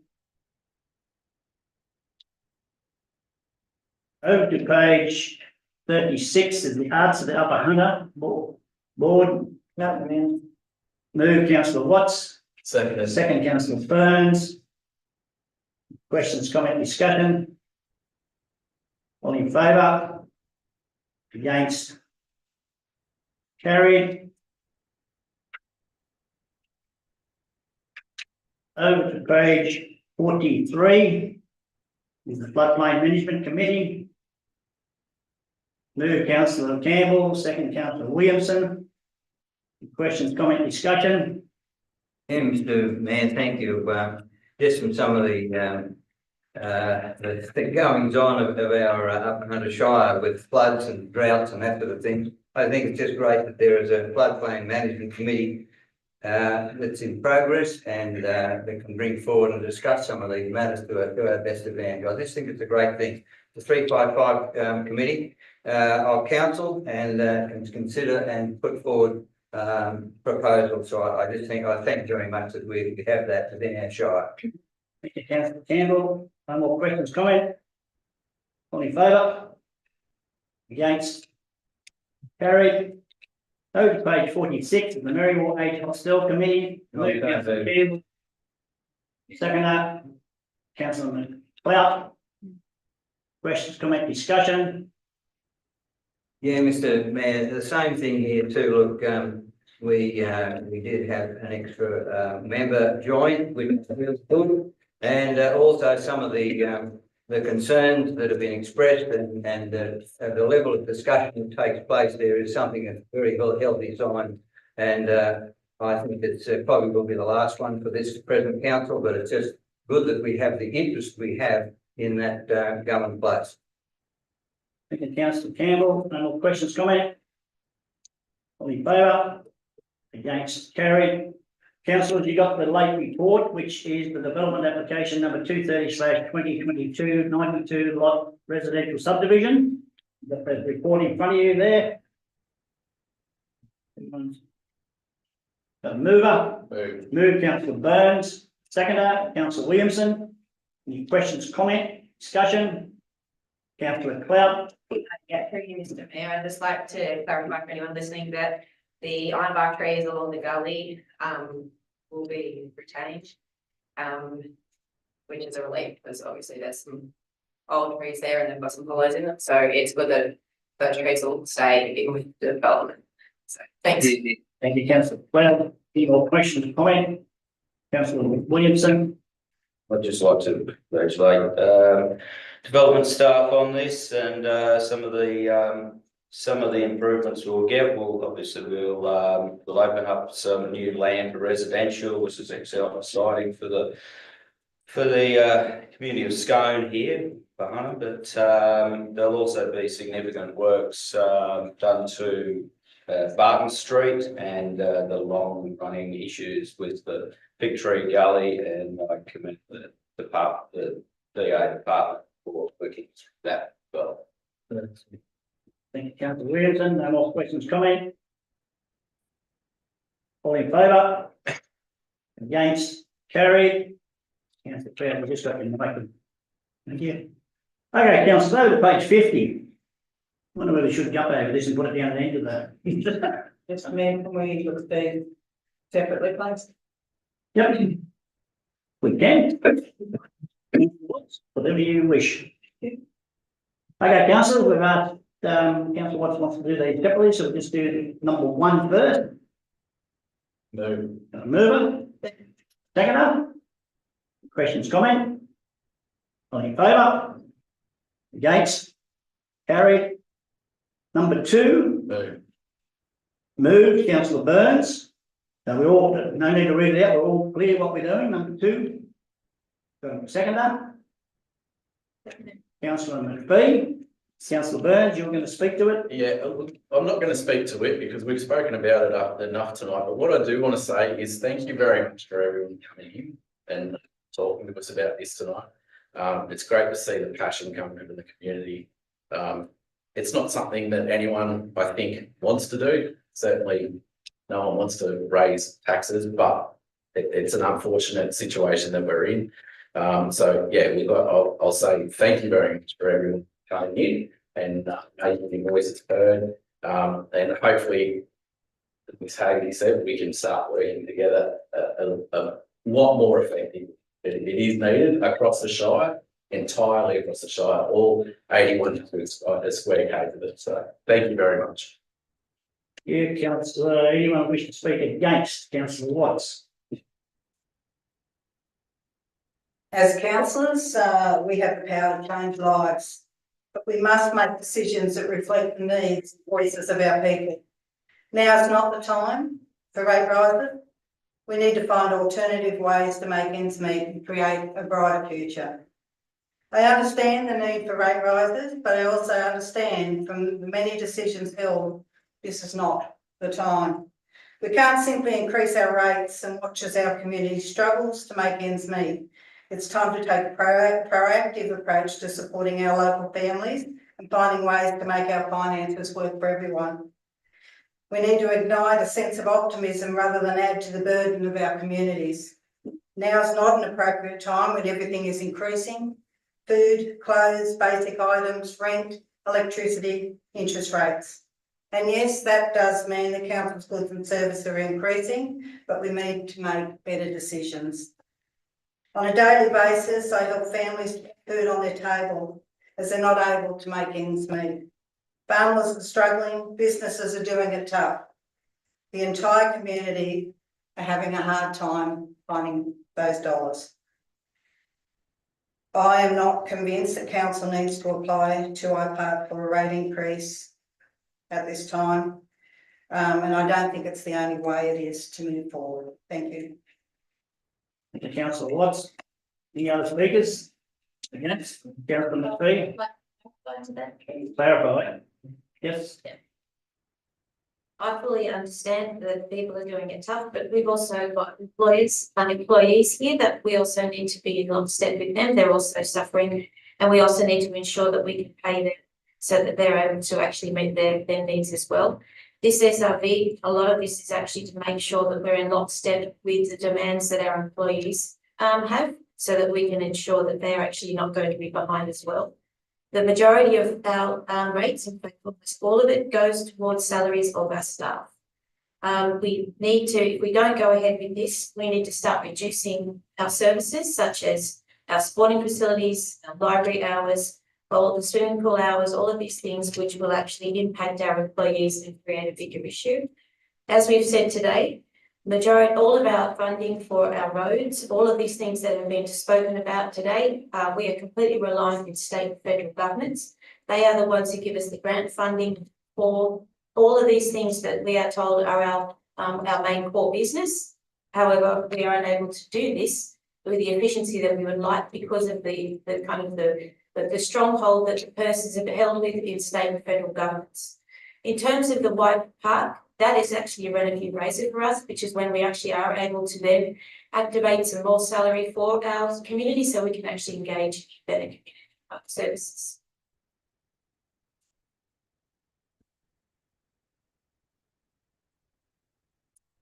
Over to page 36 is the Arts of the Upper Hunter Board. Move, councillor Watts. Second, councillor Burns. Questions, comment, discussion? All in favour? Against? Carried. Over to page 43 is the Floodplain Management Committee. Move, councillor Campbell. Second, councillor Williamson. Questions, comment, discussion? Yeah, Mr. Mayor, thank you. Just from some of the goings on of our Upper Hunter Shire with floods and droughts and that sort of thing, I think it's just great that there is a floodplain management committee that's in progress and that can bring forward and discuss some of these matters to our best advantage. I just think it's a great thing. The 355 committee of council and can consider and put forward proposals. So I just think I thank very much that we have that within our shire. Thank you, councillor Campbell. No more questions, comment? All in favour? Against? Carried. Over to page 46 of the Marywall Age Hostel Committee. Move, councillor Campbell. Seconder, councillor McLeod. Questions, comment, discussion? Yeah, Mr. Mayor, the same thing here too. Look, we did have an extra member join, which was good, and also some of the concerns that have been expressed and the level of discussion that takes place there is something that's very healthy sign, and I think it's probably will be the last one for this present council, but it's just good that we have the interest we have in that going place. Thank you, councillor Campbell. No more questions, comment? All in favour? Against? Carried. Councillors, you got the late report, which is the development application number 230/2022 92 lot residential subdivision. Got the report in front of you there. Mover. Move, councillor Burns. Seconder, councillor Williamson. Any questions, comment, discussion? Councillor Cloud. Yeah, through you, Mr. Mayor, I'd just like to clarify for anyone listening that the ironbark trees along the gully will be retained. Which is a relief because obviously there's some old trees there and they've got some hollows in them. So it's good that those trees will stay in with the development. So thanks. Thank you, councillor Cloud. Any more questions, comment? Councillor Williamson. I'd just like to congratulate development staff on this and some of the improvements we'll get. We'll open up some new land for residential, which is exciting for the community of Scone here, but there'll also be significant works done to Barton Street and the long running issues with the Big Tree Gully, and I commend the DA department for working through that well. Thank you, councillor Williamson. No more questions, comment? All in favour? Against? Carried. Councillor Cloud, we just got your mic. Thank you. Okay, councillors, over to page 50. Wonder whether we should jump over this and put it down at the end of the. Yes, I mean, can we look at these separately, please? Yep. We can. Whatever you wish. Okay, councillor, we've asked councillor Watts wants to do these separately, so we'll just do number 1 first. Move. Mover. Seconder. Questions, comment? All in favour? Against? Carried. Number 2. Move. Moved, councillor Burns. So we're all, no need to read it out, we're all clear what we're doing. Number 2. Seconder. Councillor McPhee. Councillor Burns, you're going to speak to it? Yeah, look, I'm not going to speak to it because we've spoken about it enough tonight, but what I do want to say is thank you very much for everyone coming in and talking to us about this tonight. It's great to see the passion coming into the community. It's not something that anyone, I think, wants to do. Certainly no one wants to raise taxes, but it's an unfortunate situation that we're in. So yeah, I'll say thank you very much for everyone coming in and making your voices heard. And hopefully, as Ms. Haggerty said, we can start working together a lot more effective. It is needed across the Shire, entirely across the Shire, all 81 square k's of it. So thank you very much. Yeah, councillor, anyone wish to speak against councillor Watts? As councillors, we have the power to change lives, but we must make decisions that reflect the needs and voices of our people. Now is not the time for rate rises. We need to find alternative ways to make ends meet and create a brighter future. I understand the need for rate rises, but I also understand from the many decisions held, this is not the time. We can't simply increase our rates and watch as our community struggles to make ends meet. It's time to take a proactive approach to supporting our local families and finding ways to make our finances work for everyone. We need to ignite a sense of optimism rather than add to the burden of our communities. Now is not an appropriate time when everything is increasing. Food, clothes, basic items, rent, electricity, interest rates. And yes, that does mean the council's goods and services are increasing, but we need to make better decisions. On a daily basis, I help families put food on their table as they're not able to make ends meet. Farmers are struggling, businesses are doing it tough. The entire community are having a hard time finding those dollars. I am not convinced that council needs to apply to IPART for a rate increase at this time. And I don't think it's the only way it is to move forward. Thank you. Thank you, Councillor Watts. Any other speakers? Against? Councillor McPhee, Go to that. clarify. Yes. I fully understand that people are doing it tough, but we've also got employers and employees here that we also need to be in lockstep with them. They're also suffering, and we also need to ensure that we can pay them so that they're able to actually meet their needs as well. This SRV, a lot of this is actually to make sure that we're in lockstep with the demands that our employees have, so that we can ensure that they're actually not going to be behind as well. The majority of our rates, in fact, almost all of it goes towards salaries of our staff. We need to, if we don't go ahead with this, we need to start reducing our services, such as our sporting facilities, our library hours, all the swimming pool hours, all of these things, which will actually impact our employees and create a bigger issue. As we've said today, all of our funding for our roads, all of these things that have been spoken about today, we are completely reliant on state and federal governments. They are the ones who give us the grant funding for all of these things that we are told are our main core business. However, we are unable to do this with the efficiency that we would like because of the stronghold that the persons have held with in state and federal governments. In terms of the White Park, that is actually a revenue raiser for us, which is when we actually are able to then activate some more salary for our community so we can actually engage in better community services.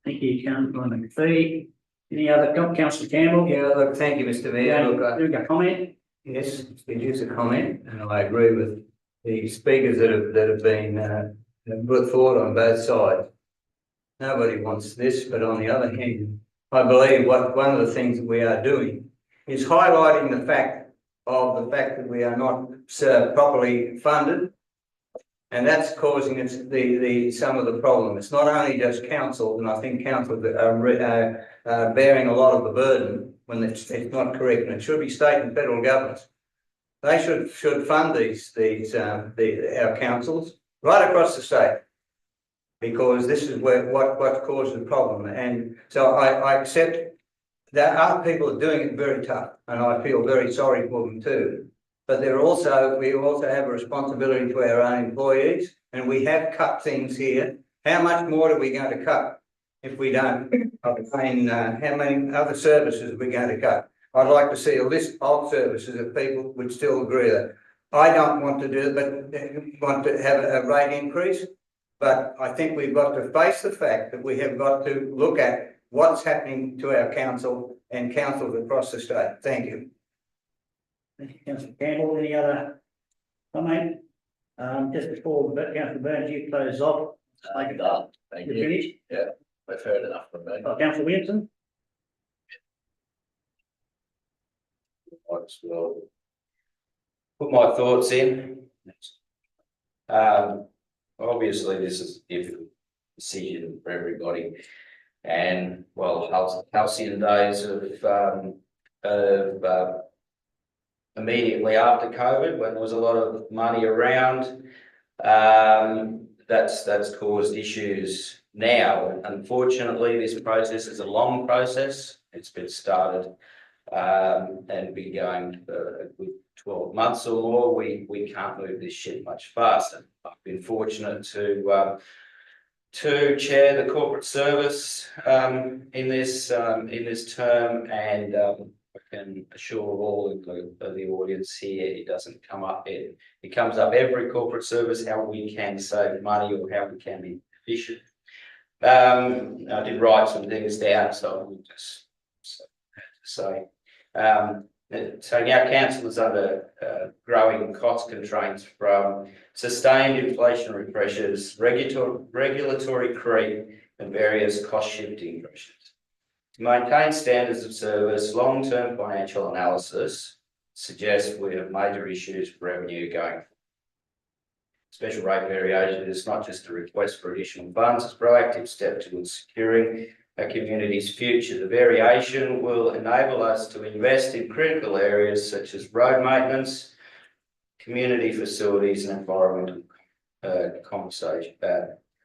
Thank you, Councillor McPhee. Any other, Councillor Campbell? Yeah, look, thank you, Mr Mayor. Look, Do a comment? yes, it is a comment, and I agree with the speakers that have been put forward on both sides. Nobody wants this, but on the other hand, I believe one of the things that we are doing is highlighting the fact that we are not properly funded, and that's causing us some of the problem. It's not only just council, and I think council are bearing a lot of the burden when it's not correct, and it should be state and federal governments. They should fund our councils right across the state, because this is what caused the problem. And so I accept that other people are doing it very tough, and I feel very sorry for them too. But we also have a responsibility to our own employees, and we have cut things here. How much more are we going to cut if we don't? How many other services are we going to cut? I'd like to see a list of services if people would still agree that. I don't want to do it, but want to have a rate increase. But I think we've got to face the fact that we have got to look at what's happening to our council and councils across the state. Thank you. Thank you, Councillor Campbell. Any other comment? Just before Councillor Burns, you close off. Thank you. Finished? Yeah, we've heard enough from me. Councillor Williamson? I just will put my thoughts in. Obviously, this is a difficult decision for everybody, and well, halcyon days of immediately after COVID, when there was a lot of money around, that's caused issues now. Unfortunately, this process is a long process. It's been started and been going for a good 12 months or more. We can't move this shit much faster. I've been fortunate to chair the corporate service in this term, and I can assure all of the audience here, it doesn't come up. It comes up every corporate service, how we can save money or how we can be efficient. I did write some things down, so we'll just say. So now council is under growing cost constraints from sustained inflationary pressures, regulatory creep, and various cost shifting pressures. To maintain standards of service, long-term financial analysis suggests we have major issues with revenue going forward. Special rate variation is not just a request for additional funds, it's a proactive step towards securing our community's future. The variation will enable us to invest in critical areas such as road maintenance, community facilities, and environmental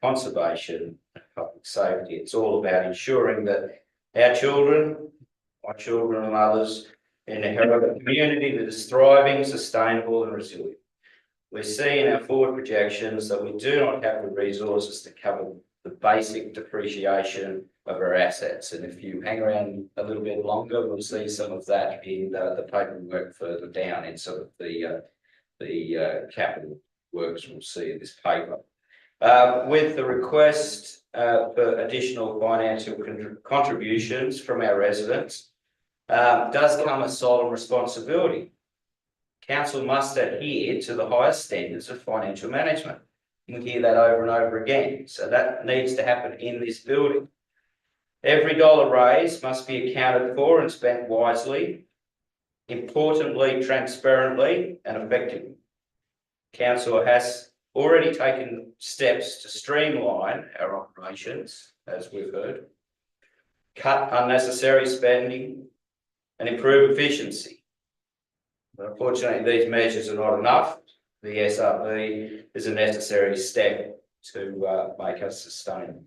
conservation and public safety. It's all about ensuring that our children, my children and others, inherit a community that is thriving, sustainable and resilient. We see in our forward projections that we do not have the resources to cover the basic depreciation of our assets. And if you hang around a little bit longer, we'll see some of that in the paperwork further down in some of the capital works we'll see in this paper. With the request for additional financial contributions from our residents, does come a solemn responsibility. Council must adhere to the highest standards of financial management. You hear that over and over again. So that needs to happen in this building. Every dollar raised must be accounted for and spent wisely, importantly, transparently and effectively. Council has already taken steps to streamline our operations, as we've heard, cut unnecessary spending and improve efficiency. But unfortunately, these measures are not enough. The SRB is a necessary step to make us sustainable.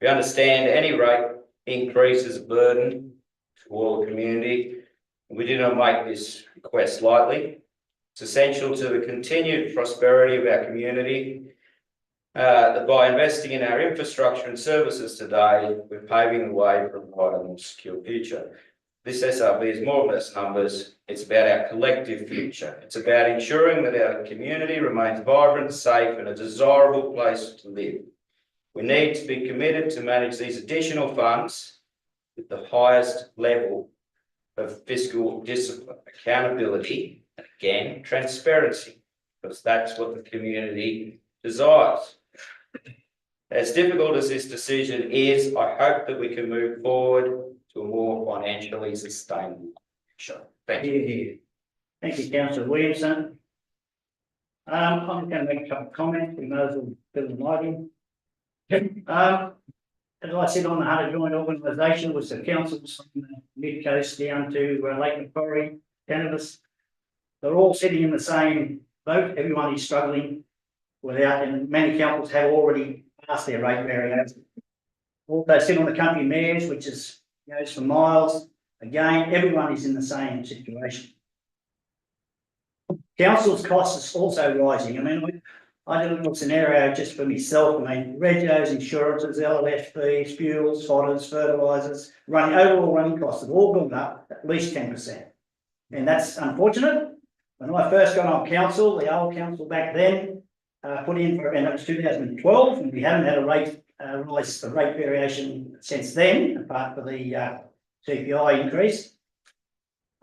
We understand any rate increase is a burden to all the community. We do not make this request lightly. It's essential to the continued prosperity of our community that by investing in our infrastructure and services today, we're paving the way for a brighter, more secure future. This SRB is more or less numbers. It's about our collective future. It's about ensuring that our community remains vibrant, safe, and a desirable place to live. We need to be committed to manage these additional funds with the highest level of fiscal discipline, accountability, and again, transparency, because that's what the community desires. As difficult as this decision is, I hope that we can move forward to a more financially sustainable future. Thank you. Thank you, Councillor Williamson. I'm going to make a couple of comments. We may as well build a lighting. As I said, on the Hunter Joint Organisation was the councils from the mid coast down to Lake Macquarie, Cannabis. They're all sitting in the same boat. Everyone is struggling without, and many councils have already passed their rate variation. Also sit on the country mayors, which is goes for miles. Again, everyone is in the same situation. Council's costs are also rising. I mean, I did a little scenario just for myself. I mean, radios, insurances, LLF fees, fuels, fodders, fertilisers, overall running costs have all gone up at least 10%. And that's unfortunate. When I first got on council, the old council back then put in for, and it was 2012, and we haven't had a rate rise, the rate variation since then, apart from the CPI increase.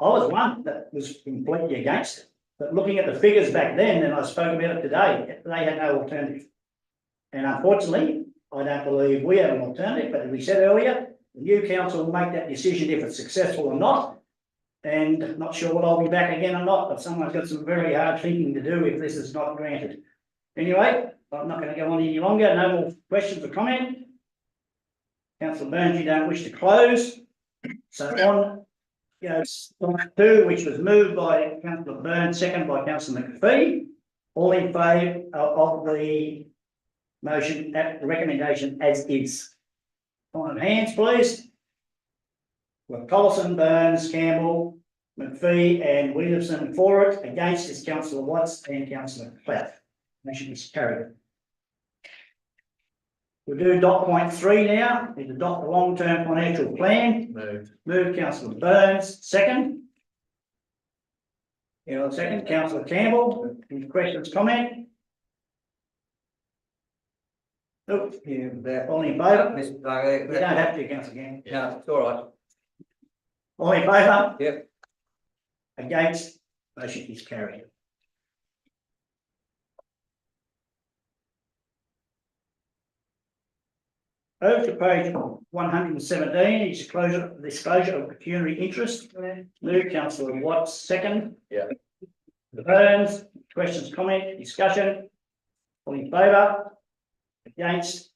I was one that was completely against it. But looking at the figures back then, and I spoke about it today, they had no alternative. And unfortunately, I don't believe we have an alternative, but as we said earlier, the new council will make that decision if it's successful or not. And not sure whether I'll be back again or not, but someone's got some very hard thinking to do if this is not granted. Anyway, I'm not going to go on any longer. No more questions or comment. Councillor Burns, you don't wish to close. So on, point 2, which was moved by Councillor Burns, second by Councillor McPhee. All in favour of the motion, the recommendation as is. On hands, please. With Collison, Burns, Campbell, McPhee and Williamson for it. Against is Councillor Watts and Councillor Clough. Motion is carried. We'll do dot point 3 now. Is adopt the long-term financial plan. Move Councillor Burns, second. Second, Councillor Campbell. Any questions, comment? Oh, yeah, all in favour? You don't have to, Councillor Campbell. No, it's all right. All in favour? Yep. Against? Motion is carried. Over to page 117, is disclosure of pecuniary interest. Move councillor Watts, second. Yeah. Burns, questions, comment, discussion? All in favour? Against?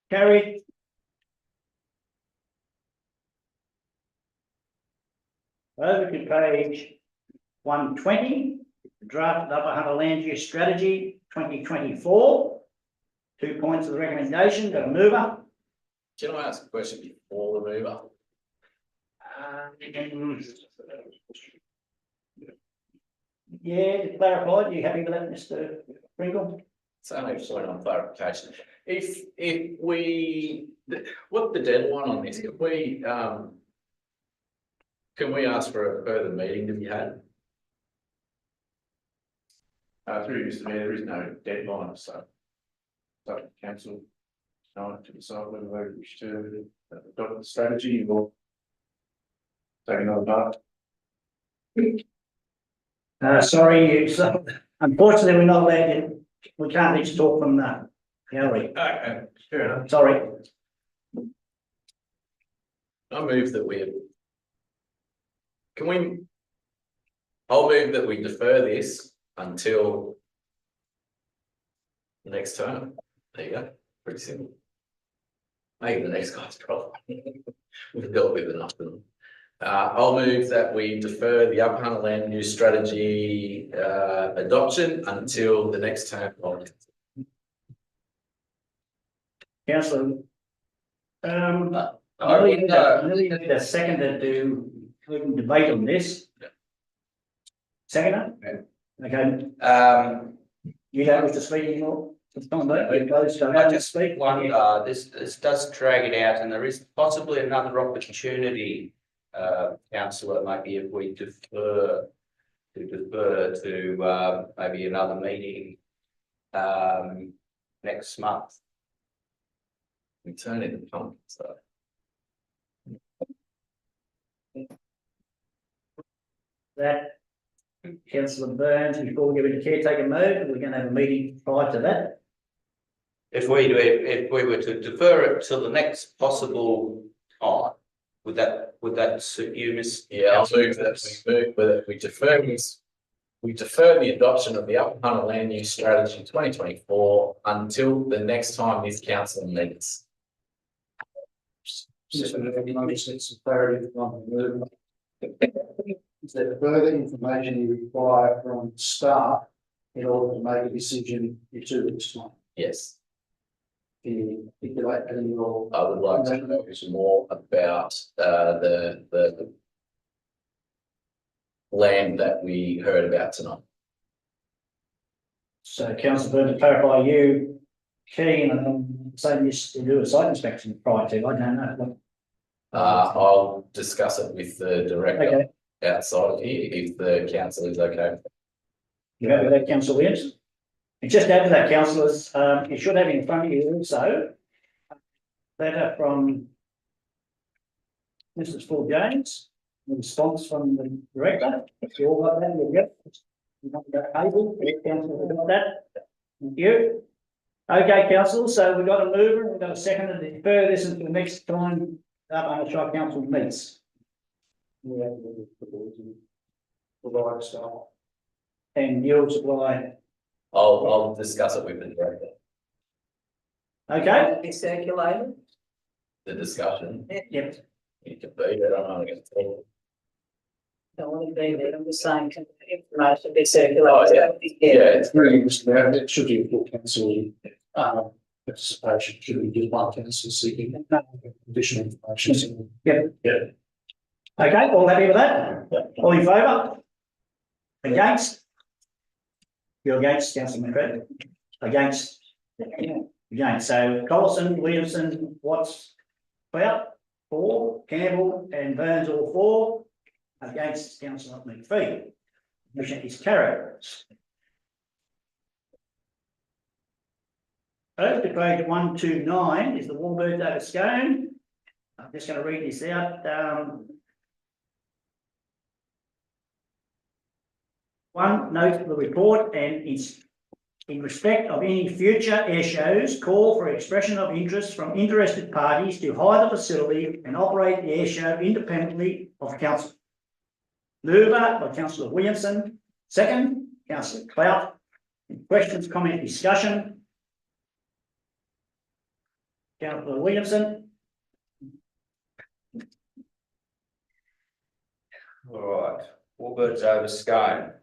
Carried. Over to page 120, draft Upper Hunter Land Use Strategy 2024. 2 points of the recommendation, got a mover. Can I ask a question before the mover? Yeah, to clarify, you happy with that, Mr. Pringle? It's only a point on clarification. If we, what the deadline on this, if we, can we ask for a further meeting to be had? Through Mr. Mayor, there is no deadline, so council to decide whether they wish to adopt the strategy or take another part. Sorry, so unfortunately, we're not allowed to, we can't let you talk from the gallery. Okay, fair enough. Sorry. I move that we. Can we? I'll move that we defer this until the next term. There you go. Pretty simple. Maybe the next guy's problem. We've dealt with enough of them. I'll move that we defer the Upper Hunter Land Use Strategy adoption until the next term of Councillor. I Really need a seconder to we can debate on this. Seconder? Okay, you don't wish to speak anymore? It's not that, you both don't have to speak. this does drag it out, and there is possibly another opportunity, councillor, maybe if we defer to maybe another meeting next month. we turn in the pump, so. That, councillor Burns, before we get into caretaker mode, we're going to have a meeting prior to that. If we were to defer it till the next possible time, would that suit you, Miss? Yeah, I'll move that we defer this. We defer the adoption of the Upper Hunter Land Use Strategy 2024 until the next time this council meets. Just for some clarity on the movement. Is there further information you require from staff in order to make a decision in 2 weeks' time? Yes, Can you articulate that in your? I would like to know some more about the land that we heard about tonight. So councillor Burns, to clarify, you keen on saying this to do a site inspection prior to, I don't know. I'll discuss it with the director Okay, outside of here if the council is okay. you have that, councillor Williams? And just add to that, councillors, you should have in front of you also a letter from Mrs. Paul James, a response from the director. If you all got that, you'll get. You want to go able, councillor, got that? Thank you. Okay, council, so we've got a mover, we've got a second, and defer this until the next time Upper Hunter Council meets. We have to provide staff. And you'll supply, I'll discuss it with the director, okay? Be circulated. the discussion. Yep. You can be there, I'm not going to talk. Don't want to be there, I'm just saying, can the information be circulated? Oh, yeah, it's Really, Mr. Mayor, it should be a full council, participation, should be just one council seeking additional information. Yep. Yeah. Okay, all happy with that? All in favour? Against? You're against, councillor McCready? Against? Against, so Collison, Williamson, Watts, Clout, 4, Campbell and Burns all 4. Against councillor McPhee. Motion is carried. Over to page 129 is the Warburg David Scone. I'm just going to read this out. One, note the report and is in respect of any future air shows, call for expression of interest from interested parties to hire the facility and operate the air show independently of council. Mover by Councillor Williamson, second, Councillor Clout. Questions, comment, discussion? Councillor Williamson. All right, all birds over Scone.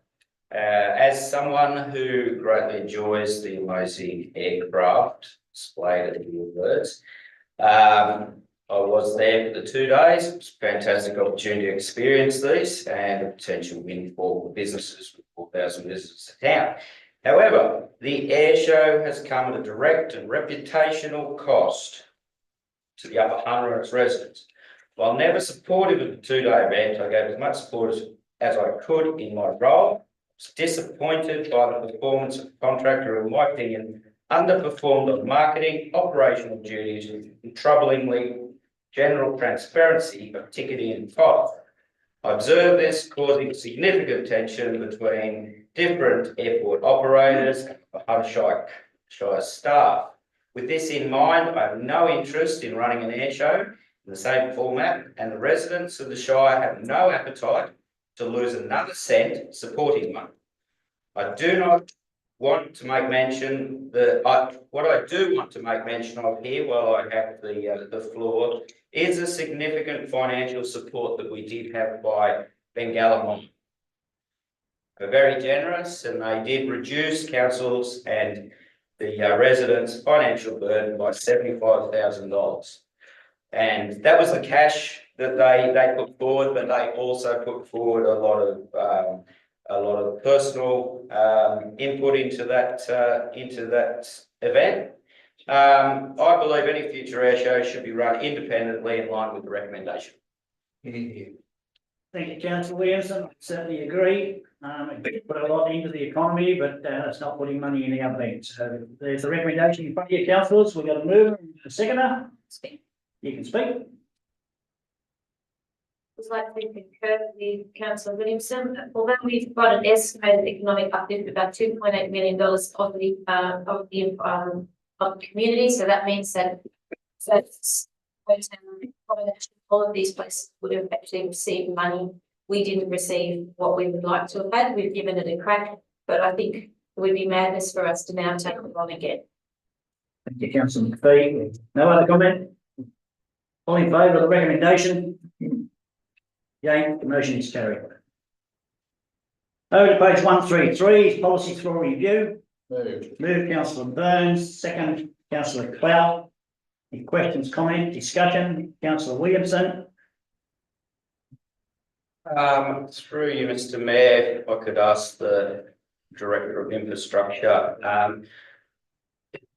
As someone who greatly enjoys the amazing aircraft displayed at the birds, I was there for the 2 days. It was a fantastic opportunity to experience these and a potential windfall for businesses with 4,000 visitors to town. However, the air show has come at a direct and reputational cost to the Upper Hunter and its residents. While never supportive of the 2-day event, I gave as much support as I could in my role. I was disappointed by the performance of the contractor, who, in my opinion, underperformed on marketing, operational duties, and troublingly general transparency of ticketing and cost. I observed this causing significant tension between different airport operators and the Hunter Shire staff. With this in mind, I have no interest in running an air show in the same format, and the residents of the Shire have no appetite to lose another cent supporting one. I do not want to make mention what I do want to make mention of here while I have the floor is a significant financial support that we did have by Bengalamon. They're very generous, and they did reduce councils and the residents' financial burden by $75,000. And that was the cash that they put forward, but they also put forward a lot of personal input into that event. I believe any future air show should be run independently in line with the recommendation. Thank you, Councillor Williamson. I certainly agree. It put a lot into the economy, but it's not putting money in the other bank. So there's a recommendation in front of you, councillors. We've got a mover and a seconder. You can speak. I'd like to concur with Councillor Williamson. Although we've got an estimated economic uplift of about $2.8 million of the community, so that means that all of these places would have actually received money. We didn't receive what we would like to have had. We've given it a crack, but I think it would be madness for us to now take it on again. Thank you, Councillor McPhee. No other comment? All in favour of the recommendation? Yay, the motion is carried. Over to page 133, policies for review. Move Councillor Burns, second Councillor Clout. Any questions, comment, discussion? Councillor Williamson. Through you, Mr. Mayor, if I could ask the Director of Infrastructure.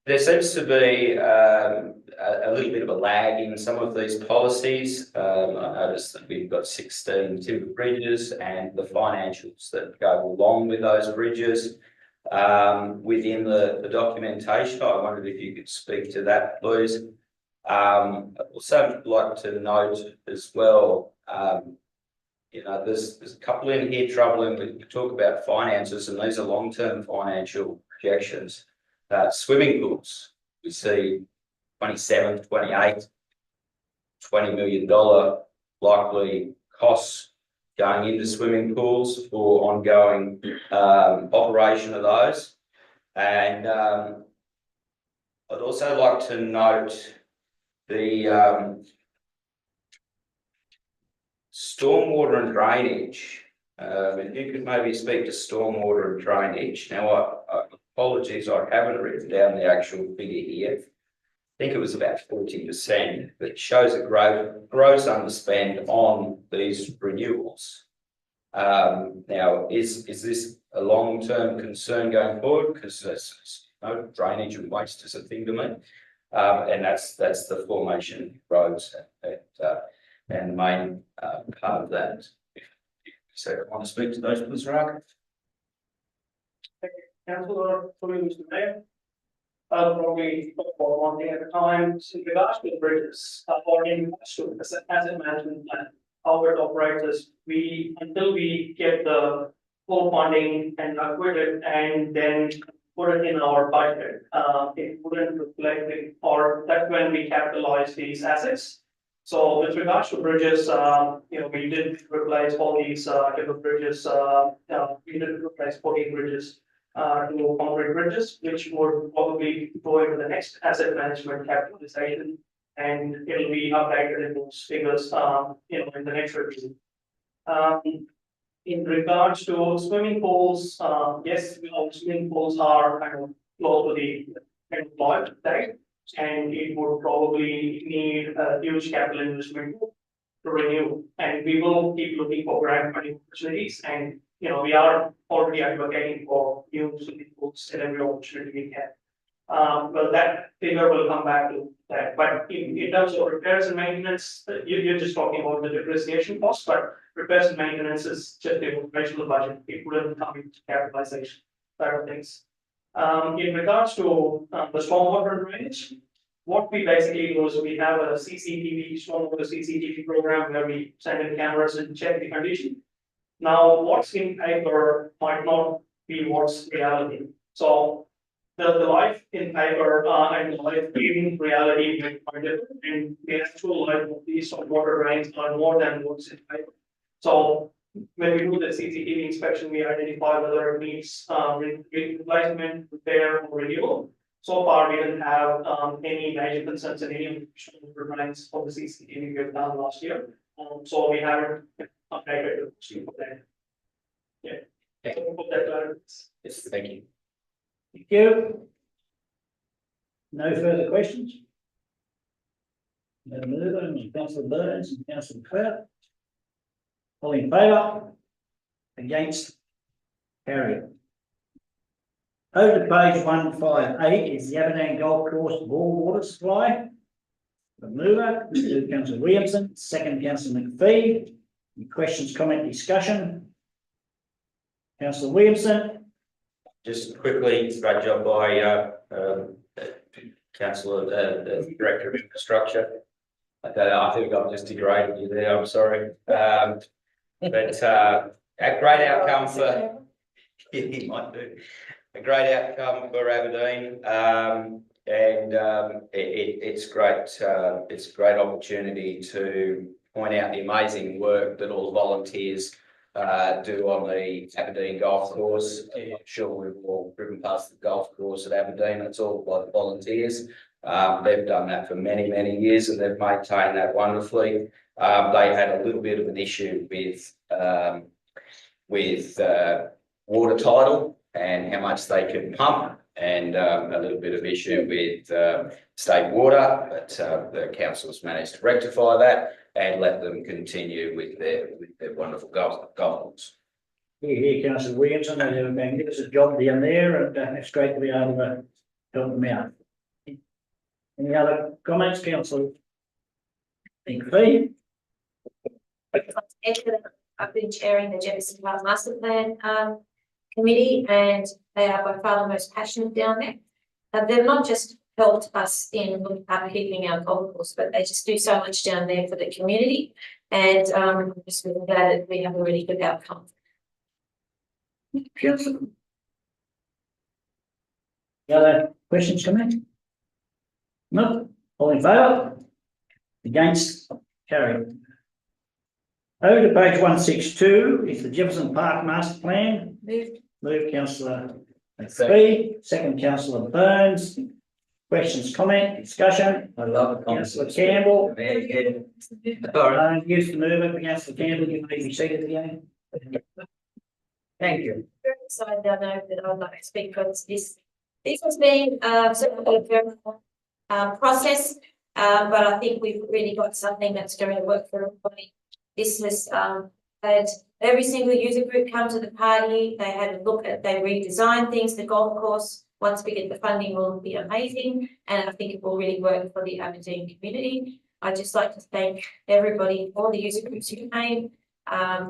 There seems to be a little bit of a lag in some of these policies. I noticed that we've got 16 timber bridges and the financials that go along with those bridges within the documentation. I wondered if you could speak to that, please. I'd also like to note as well, there's a couple in here troubling. We talk about finances, and these are long-term financial projections. Swimming pools, we see 27, 28, $20 million likely costs going into swimming pools for ongoing operation of those. And I'd also like to note the stormwater and drainage. If you could maybe speak to stormwater and drainage. Now, apologies, I haven't written down the actual figure here. I think it was about 40%, but it shows a gross underspend on these renewals. Now, is this a long-term concern going forward? Because drainage and waste is a thing to me, and that's the formation roads and the main part of that. So I want to speak to those, please, Raka. Councillor, Mr. Mayor. Probably one thing at a time. So in regards to the bridges, or in as an asset management plan, our operators, until we get the full funding and acquit it and then put it in our budget. It wouldn't reflect it, or that's when we capitalize these assets. So with regards to bridges, we did replace all these, different bridges, we did replace 14 bridges, to concrete bridges, which would probably go into the next asset management capitalization. And it'll be updated in those figures, in the next review. In regards to swimming pools, yes, our swimming pools are kind of close to the end of life date. And it would probably need a huge capital investment to renew. And we will keep looking for grant funding opportunities. And, we are already advocating for new swimming pools at every opportunity we can. Well, that figure will come back to that. But in terms of repairs and maintenance, you're just talking about the depreciation cost, but repairs and maintenance is just the operational budget. It wouldn't come into capitalization side of things. In regards to the stormwater drainage, what we basically do is we have a stormwater CCTV program where we send in cameras and check the condition. Now, what's in paper might not be what's reality. So the life in paper and the life in reality may be quite different, and the actual life of these stormwater drains are more than what's in paper. So when we do the CCTV inspection, we identify whether it needs replacement, repair, or renewal. So far, we didn't have any major concerns in any of the drains of the CCTV we have done last year. So we haven't updated for that. Yeah. So hope that clarifies. Yes, thank you. Thank you. No further questions? Madam Mover and Councillor Burns and Councillor Clout. All in favour? Against? Carried. Over to page 158 is the Aberdeen Golf Course bore water supply. The mover, Councillor Williamson, second Councillor McPhee. Any questions, comment, discussion? Councillor Williamson. Just quickly, great job by Councillor, the Director of Infrastructure. I think I've just degraded you there, I'm sorry. But a great outcome for, he might do, a great outcome for Aberdeen. It's great, it's a great opportunity to point out the amazing work that all the volunteers do on the Aberdeen golf course. I'm sure we've all driven past the golf course at Aberdeen. It's all by the volunteers. They've done that for many, many years, and they've maintained that wonderfully. They had a little bit of an issue with water title and how much they can pump, and a little bit of issue with state water, but the council's managed to rectify that and let them continue with their wonderful golf course. Here, Councillor Williamson, they have been give us a job down there, and it's great to be able to help them out. Any other comments, Councillor McPhee? I've been chairing the Jefferson Park Master Plan Committee, and they are by far the most passionate down there. They've not just helped us in keeping our golf course, but they just do so much down there for the community, and I'm just really glad that we have a really good outcome. Councillor. Any other questions, comments? No, all in favour? Against? Carried. Over to page 162 is the Jefferson Park Master Plan. Move Councillor McPhee, second Councillor Burns. Questions, comment, discussion? I love it. Councillor Campbell. Sorry. Used to move it, Councillor Campbell, you may be seated again. Thank you. Very excited, I know that I'd like to speak because this has been sort of a very process, but I think we've really got something that's going to work for everybody. This has had every single user group come to the party. They had a look at, they redesigned things. The golf course, once we get the funding, will be amazing, and I think it will really work for the Aberdeen community. I'd just like to thank everybody, all the user groups who came.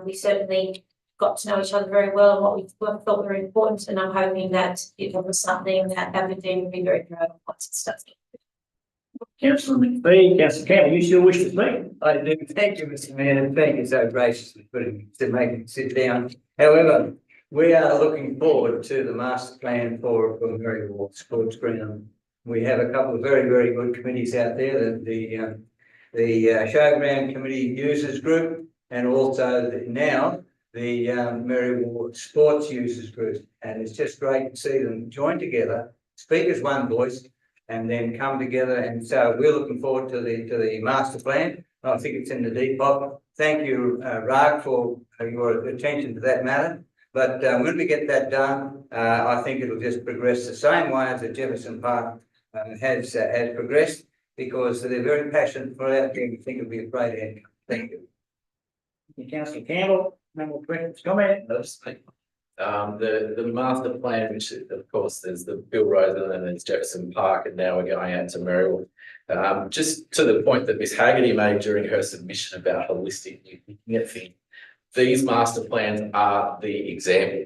We certainly got to know each other very well and what we thought were important, and I'm hoping that it was something that Aberdeen will be very proud of once it starts. Councillor McPhee, Councillor Campbell, you still wish to speak? I do. Thank you, Mr. Mayor, and thank you so graciously for to make it sit down. However, We are looking forward to the master plan for Merriward Sports Ground. We have a couple of very, very good committees out there, the Showground Committee Users Group and also now the Merriward Sports Users Group. And it's just great to see them join together, speak as one voice, and then come together. And so we're looking forward to the master plan. I think it's in the Depot. Thank you, Rag, for your attention to that matter. But when we get that done, I think it'll just progress the same way as the Jefferson Park has progressed, because they're very passionate for it. I think it'll be a great outcome. Thank you. Thank you, Councillor Campbell. No more questions, comment? The master plan, which of course there's the Bill Rosen and there's Jefferson Park, and now we're going out to Merriward. Just to the point that Miss Haggerty made during her submission about holistic looking at things. These master plans are the example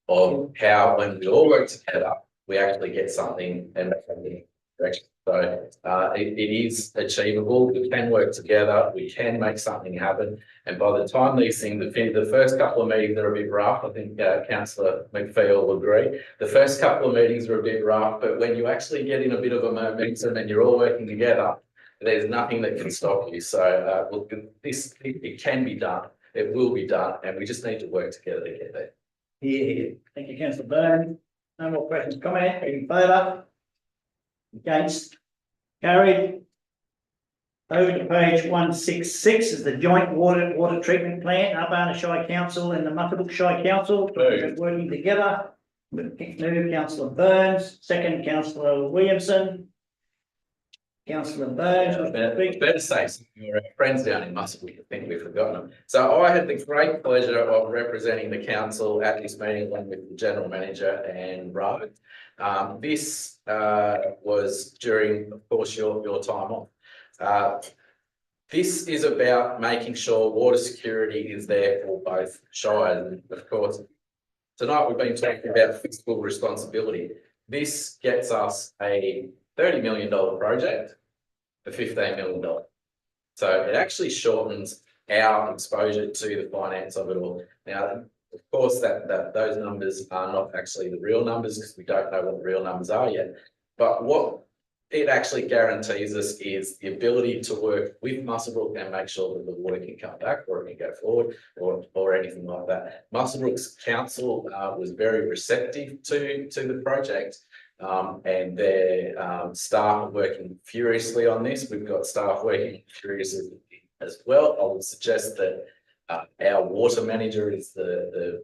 of how, when we all work together, we actually get something and make something direction. So it is achievable. We can work together. We can make something happen. And by the time these things, the first couple of meetings are a bit rough. I think Councillor McPhee will agree. The first couple of meetings are a bit rough, but when you actually get in a bit of a momentum and you're all working together, there's nothing that can stop you. So look, it can be done. It will be done, and we just need to work together to get there. Here. Thank you, Councillor Byrne. No more questions, comment? In favour? Against? Carried. Over to page 166 is the joint water treatment plant, Urbana Shire Council and the Muckabook Shire Council working together. Move Councillor Burns, second Councillor Williamson. Councillor Burns. Better say something. We're friends down in Muswell. I think we've forgotten them. So I had the great pleasure of representing the council at this meeting along with the general manager and Rob. This was during, of course, your time off. This is about making sure water security is there for both shires. And of course, tonight we've been talking about fiscal responsibility. This gets us a $30 million project for $15 million. So it actually shortens our exposure to the finance of it all. Now, of course, those numbers are not actually the real numbers because we don't know what the real numbers are yet. But what it actually guarantees us is the ability to work with Muswellbrook and make sure that the water can come back or it can go forward or anything like that. Muswellbrook's council was very receptive to the project. And their staff are working furiously on this. We've got staff working furiously as well. I would suggest that our water manager is the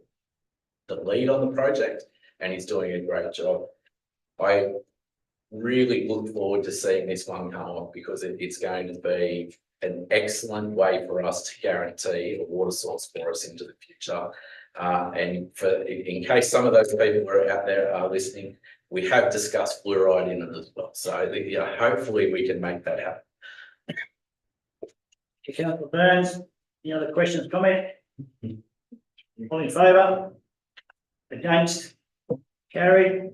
lead on the project and he's doing a great job. I really look forward to seeing this one come off because it's going to be an excellent way for us to guarantee a water source for us into the future. And in case some of those people who are out there are listening, we have discussed fluoride in it as well. So hopefully we can make that happen. Councillor Burns, any other questions, comment? All in favour? Against? Carried.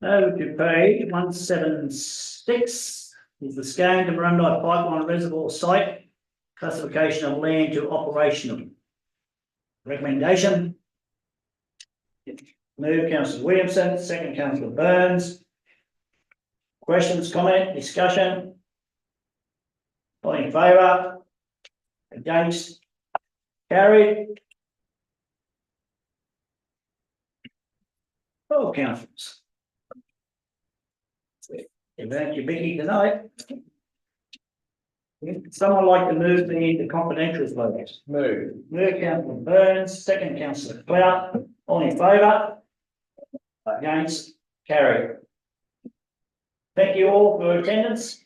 Over to page 176 is the Scone to Murrundi Pipeline Reservoir Site, classification of land to operational. Recommendation. Move Councillor Williamson, second Councillor Burns. Questions, comment, discussion? All in favour? Against? Carried. Oh, councillors. Thank you, Vicky, tonight. Would someone like to move the confidential votes? Move. Move Councillor Burns, second Councillor Clout. All in favour? Against? Carried. Thank you all for attendance.